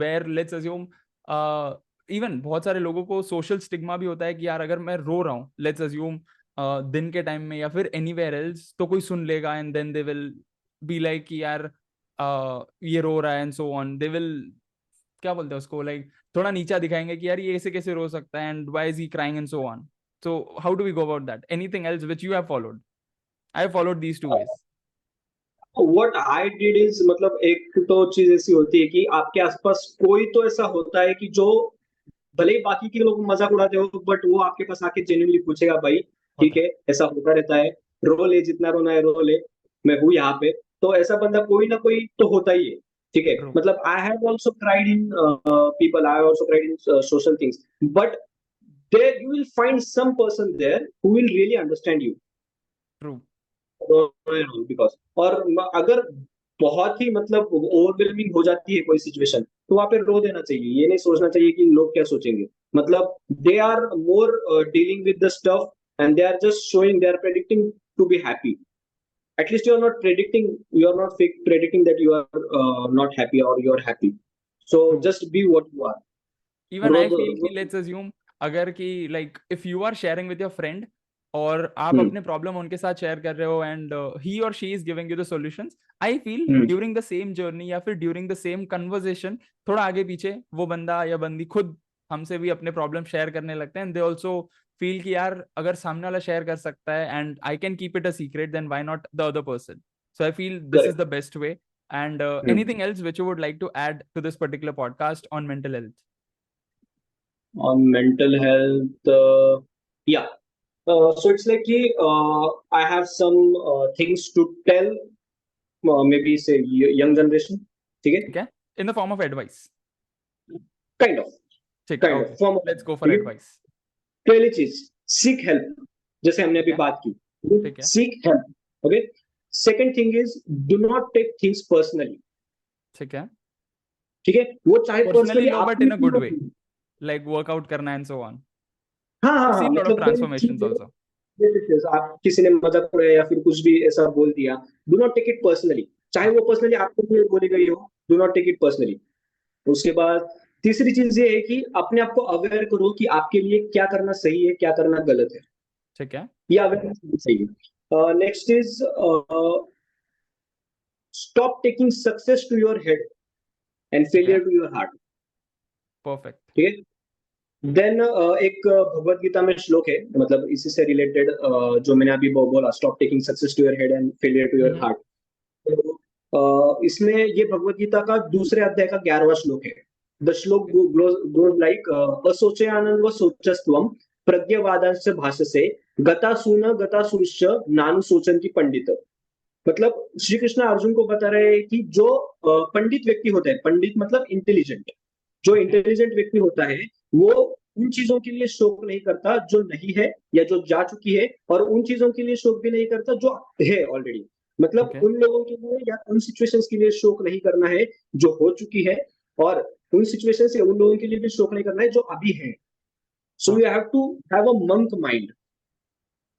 where let's assume even बहुत सारे लोगों को social stigma भी होता है कि यार अगर मैं रो रहा हूँ, लेट्स अज्यूम दिन के टाइम में या फिर एनीवेयर एल्स, तो कोई सुन लेगा and then they will be like कि यार ये रो रहा है and so on, they will क्या बोलते हैं उसको, लाइक थोड़ा नीचा दिखाएंगे कि यार ये ऐसे कैसे रो सकता है and why is he crying and so on. So how do we go about that? Anything else which you have followed? I have followed these two ways. What I did is, मतलब एक तो चीज ऐसी होती है कि आपके आसपास कोई तो ऐसा होता है कि जो भले ही बाकी के लोग मजाक उड़ाते हो, बट वो आपके पास आके जेन्युइनली पूछेगा, भाई ठीक होता है, ऐसा होता रहता है, रो ले, जितना रोना है रो ले, मैं हूँ यहाँ पे। तो ऐसा बंदा कोई ना कोई तो होता ही है, ठीक है। है। ट्रू। मतलब I have also cried in people, I have also cried in social things, but there you will find some person there who will really understand you, true. Because, और अगर बहुत ही मतलब ओवरवेलमिंग हो जाती है कोई सिचुएशन, तो वहां पे रो देना चाहिए, ये नहीं सोचना चाहिए कि लोग क्या सोचेंगे। मतलब they are more dealing with the stuff, and they are just showing, they are predicting to be happy. At least you are not predicting, you are not fake predicting that you are not happy or you are happy. So true. just be what you are. Even I रो, feel कि let's assume अगर कि like if you are sharing with your friend और आप हम्म, अपने problem उनके साथ share कर रहे हो एंड ही और she is giving you the solutions, I feel hmm, during the same journey या फिर ड्यूरिंग द सेम कन्वर्सेशन थोड़ा आगे पीछे वो बंदा या बंदी खुद हमसे भी अपने प्रॉब्लम शेयर करने लगते हैं, दे ऑल्सो फील कि यार अगर सामने वाला शेयर कर सकता है and I can keep it a secret, then why not the other person? So I feel this is correct. The best way. And hmm. Anything else which you would like to add to this particular podcast on mental health? On mental health, yeah. So it's like I have some things to tell, maybe say young generation, ठीक है, ठीक है, in the form of advice. Kind of, ठीक है, kind of okay, form, let's go for ठीक है। Advice. पहली चीज, सीक हेल्प, जैसे हमने अभी ठीक है। बात की, ठीक है, Seek help. Okay. Second thing is, do not take things personally. ठीक है. ठीक है, वो चाहे पर्सनली पर्सनली लो बट आपको इन अ क्यों गुड ना वे, हो। like workout करना and so on. हाँ हाँ I've हाँ, seen a lot of मतलब कोई transformations चीज है, also. आप किसी ने मजाक उड़ाया या फिर कुछ भी ऐसा बोल दिया, do not take it personally, चाहे हाँ, वो पर्सनली आपको भी बोली गई हो, do not take it personally. उसके बाद तीसरी चीज ये है कि अपने आप को अवेयर करो कि आपके लिए क्या करना सही है, क्या करना गलत है, ठीक है. ये अवेयरनेस सही है। Next is, stop taking success to your head and ठीक है. Failure to your heart. Perfect. ठीक है। देन एक भगवत गीता में श्लोक है, मतलब इसी से रिलेटेड, जो मैंने अभी बोला, stop taking success to your head and failure to your heart. तो इसमें ये भगवत गीता का दूसरे अध्याय का 11वां श्लोक है। द श्लोक गोज लाइक, असोचे आनंद व सोचस्त्वम प्रज्ञवादांश भाषसे गता सूश्च नानु सोचन की पंडित। मतलब श्री कृष्ण अर्जुन को बता रहे हैं कि जो पंडित व्यक्ति होता है, पंडित मतलब इंटेलिजेंट, जो ओके. इंटेलिजेंट व्यक्ति होता है वो उन चीजों के लिए शोक नहीं करता जो नहीं है या जो जा चुकी है, और उन चीजों के लिए शोक भी नहीं करता जो है ऑलरेडी। मतलब ओके. उन लोगों के लिए या उन सिचुएशंस के लिए शोक नहीं करना है जो हो चुकी है, और उन सिचुएशन से उन लोगों के लिए भी शोक नहीं करना है जो अभी है। सो हाँ. You have to have a monk mind.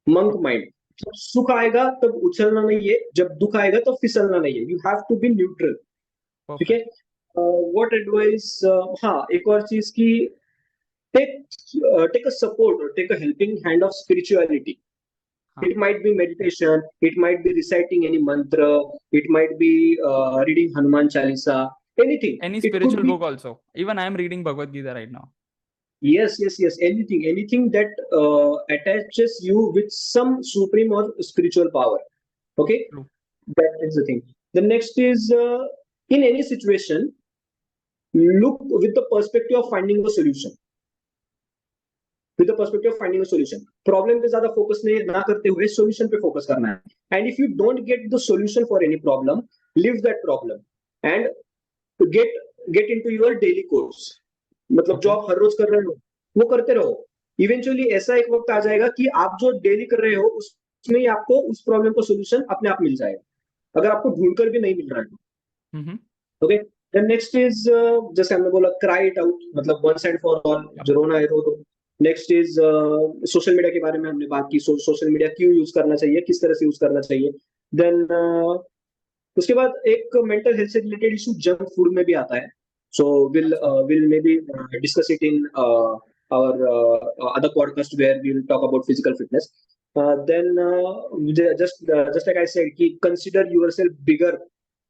Monk okay. Mind, जब सुख आएगा तब उछलना नहीं है, जब दुख आएगा तब फिसलना नहीं है, you have to be neutral. ठीक है। परफेक्ट. व्हाट एडवाइस, हाँ एक और चीज की, take a support or take a helping hand of spirituality. हाँ. It might be meditation, it might be reciting any mantra, it might be reading Hanuman Chalisa, anything. Any It could spiritual be, book also. Even I am reading Bhagavad Gita right now. yes, anything that attaches you with some supreme or spiritual power. Okay, True. that is the thing. The next is, in any situation, look with the perspective of finding a solution. With the perspective of finding a solution, problem पे ज्यादा focus नहीं ना करते हुए solution पे focus करना है। And if you don't get the solution for any problem, leave that problem and get get into your daily course. मतलब जो Okay. आप हर रोज कर रहे हो वो करते रहो। इवेंचुअली ऐसा एक वक्त आ जाएगा कि आप जो डेली कर रहे हो उसमें ही आपको उस प्रॉब्लम का सोल्यूशन अपने आप मिल जाएगा, अगर आपको ढूंढकर भी नहीं मिल रहा है। Mm-hmm. Okay. Then next is, जैसे हमने बोला, क्राई इट आउट, मतलब one side for all, Yep. जो रोना है रो दो। नेक्स्ट इज, सोशल मीडिया के बारे में हमने बात की, सोशल मीडिया क्यों यूज करना चाहिए, किस तरह से यूज करना चाहिए। देन उसके बाद एक मेंटल हेल्थ से रिलेटेड इशू जंक फूड में भी आता है। सो अच्छा. Will may be discuss it in our other podcast where we will talk about physical fitness. Then just like I said, कि consider yourself bigger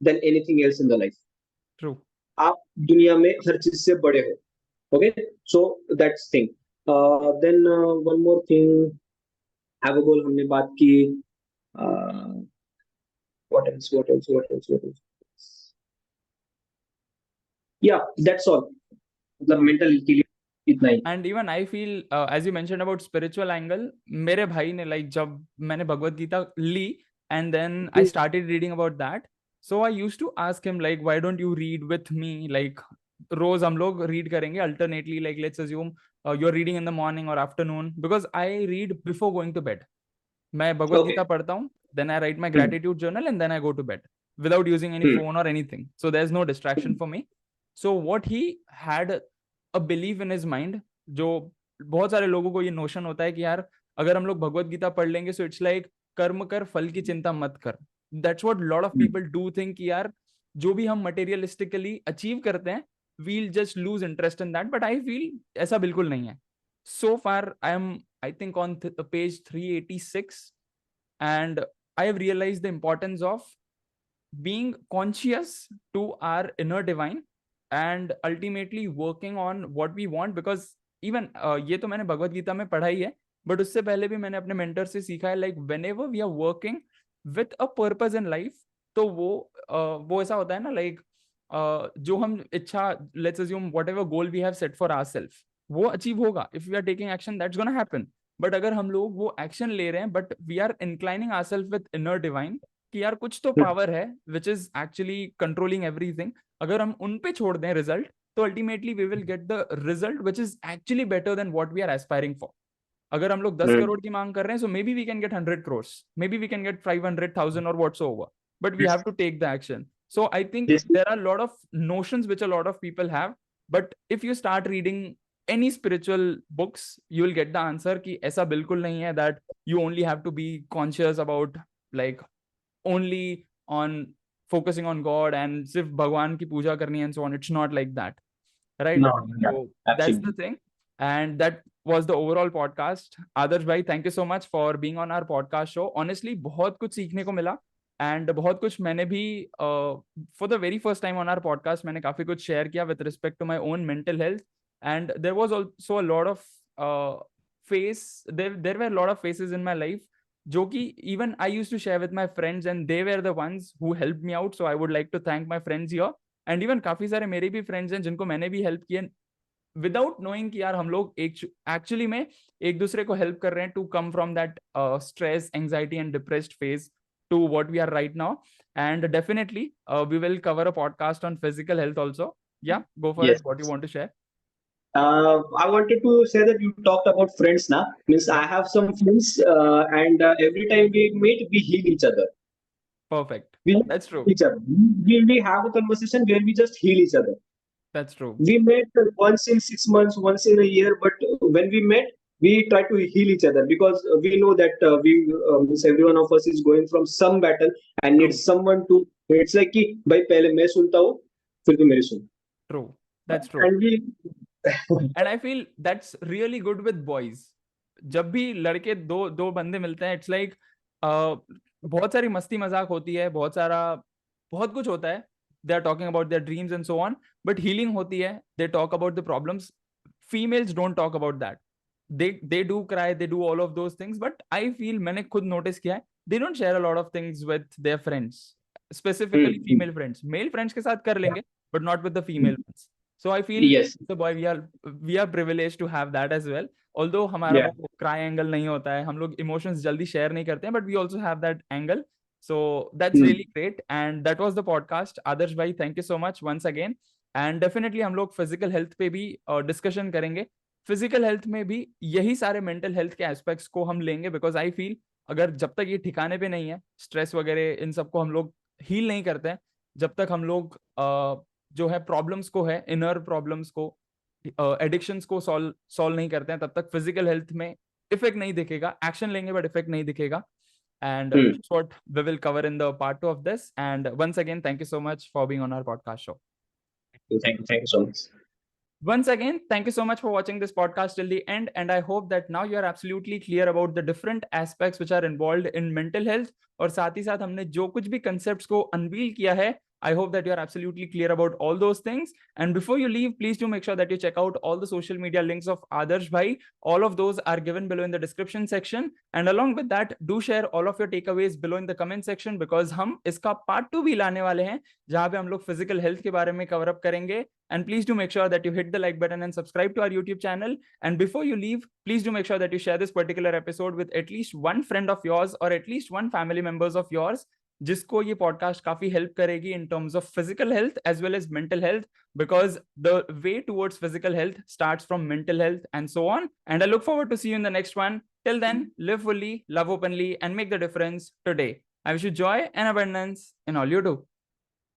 than anything else in the life. True. आप दुनिया में हर चीज से बड़े हो। Okay, so that's thing. Then one more thing, have a goal हमने बात की। व्हाट एल्स, या दैट्स ऑल। मतलब True. मेंटल हेल्थ के लिए इतना ही। And even I feel, as you mentioned about spiritual angle, मेरे भाई ने like जब मैंने भगवत गीता ली and then I started reading about that. So I used to ask him like, why don't you read with me? Like रोज हम लोग read करेंगे alternately. Like let's assume you're reading in the morning or afternoon, because I read before going to bed. मैं भगवत okay. Gita पढ़ता हूँ, then I write my gratitude journal and then I go to bed without using any phone or anything. So there's no distraction for me. So what he had a belief in his mind, जो बहुत सारे लोगों को ये notion होता है कि यार अगर हम लोग भगवत गीता पढ़ लेंगे सो इट्स लाइक कर्म कर फल की चिंता मत कर। That's what lot of people do think कि यार जो भी हम मटेरियलिस्टिकली अचीव करते हैं we'll just lose interest in that, but I feel ऐसा बिल्कुल नहीं है। So far I am, I think on page 386, and I have realized the importance of being conscious to our inner divine and ultimately working on what we want, because even ये तो मैंने भगवत गीता में पढ़ा ही है, बट उससे पहले भी मैंने अपने मेंटर से सीखा है like whenever we are working with a purpose in life, तो वो ऐसा होता है ना लाइक जो हम इच्छा, let's assume whatever goal we have set for ourselves, वो अचीव होगा if we are taking action, that's gonna happen. But अगर हम लोग वो एक्शन ले रहे हैं but we are inclining ourselves with inner divine कि यार कुछ तो पावर है which is actually controlling everything, अगर हम उन पे छोड़ दें रिजल्ट, तो ultimately we will get the result which is actually better than what we are aspiring for. अगर हम लोग 10 करोड़ की मांग कर रहे हैं, so maybe we can get 100 crores, maybe we can get 500,000 or whatsoever, but we have to take the action. So I think Yes. there are a lot of notions which a lot of people have, but if you start reading any spiritual books, you will get the answer कि ऐसा बिल्कुल नहीं है that you only have to be conscious about like only on focusing on God and सिर्फ भगवान की पूजा करनी and so on. It's not like that, right? No, yeah, So that's absolutely. the thing. And that was the overall podcast. Adarsh bhai, thank you so much for being on our podcast show. Honestly, बहुत कुछ सीखने को मिला and बहुत कुछ मैंने भी for the very first time on our podcast मैंने काफी कुछ share किया with respect to my own mental health. And there was also a lot of there were a lot of phases in my life जो कि even I used to share with my friends and they were the ones who helped me out. So I would like to thank my friends here. And even काफी सारे मेरे भी friends हैं जिनको मैंने भी help किए without knowing कि यार हम लोग actually में एक दूसरे को help कर रहे हैं to come from that stress, anxiety and depressed phase to what we are right now. And definitely we will cover a podcast on physical health also. Yeah, go for Yes. it. What you want to share? I wanted to say that you talked about friends now. Means I have some friends, and every time we meet, we heal each other. Perfect. We heal That's true. each other. We have a conversation where we just heal each other. That's true. We met once in 6 months, once in a year, but when we met, we try to heal each other because we know that means every one of us is going from some battle and True. needs someone to. It's like कि भाई पहले मैं सुनता हूँ, फिर तू मेरी सुन. True. That's true. And we And I feel that's really good with boys. जब भी लड़के दो बंदे मिलते हैं, it's like बहुत सारी मस्ती मजाक होती है, बहुत कुछ होता है. They are talking about their dreams and so on, but healing होती है. They talk about the problems. Females don't talk about that. They do cry, they do all of those things, but I feel मैंने खुद notice किया है, they don't share a lot of things with their friends, specifically female friends. Male friends के साथ कर लेंगे, but not with the female ones. So I feel yes. the boy we are privileged to have that as well. Although हमारा Yeah. वो cry angle नहीं होता है, हम लोग emotions जल्दी share नहीं करते हैं, but we also have that angle. So that's really great. And that was the podcast. Adarsh bhai, thank you so much once again. And definitely हम लोग physical health पे भी discussion करेंगे. फिजिकल हेल्थ में भी यही सारे मेंटल हेल्थ के एस्पेक्ट्स को हम लेंगे बिकॉज आई फील अगर जब तक ये ठिकाने पे नहीं है, स्ट्रेस वगैरह इन सबको हम लोग हील नहीं करते हैं, जब तक हम लोग जो है प्रॉब्लम्स को है, इनर प्रॉब्लम्स को, एडिक्शंस को सॉल्व नहीं करते हैं, तब तक फिजिकल हेल्थ में इफेक्ट नहीं दिखेगा. एक्शन लेंगे बट इफेक्ट नहीं दिखेगा. And that's what we will cover in the part 2 of this. And once again, thank you so much for being on our podcast show. Thank you so much. Once again, thank you so much for watching this podcast till the end. And I hope that now you are absolutely clear about the different aspects which are involved in mental health. और साथ ही साथ हमने जो कुछ भी concepts को unveil किया है, I hope that you are absolutely clear about all those things. And before you leave, please do make sure that you check out all the social media links of Adarsh bhai. All of those are given below in the description section. And along with that, do share all of your takeaways below in the comment section because हम इसका part 2 भी लाने वाले हैं जहाँ पे हम लोग physical health के बारे में cover up करेंगे. And please do make sure that you hit the like button and subscribe to our YouTube channel. And before you leave, please do make sure that you share this particular episode with at least one friend of yours or at least one family members of yours जिसको ये podcast काफी help करेगी in terms of physical health as well as mental health, because the way towards physical health starts from mental health and so on. And I look forward to see you in the next one. Till then, live fully, love openly, and make the difference today. I wish you joy and abundance in all you do.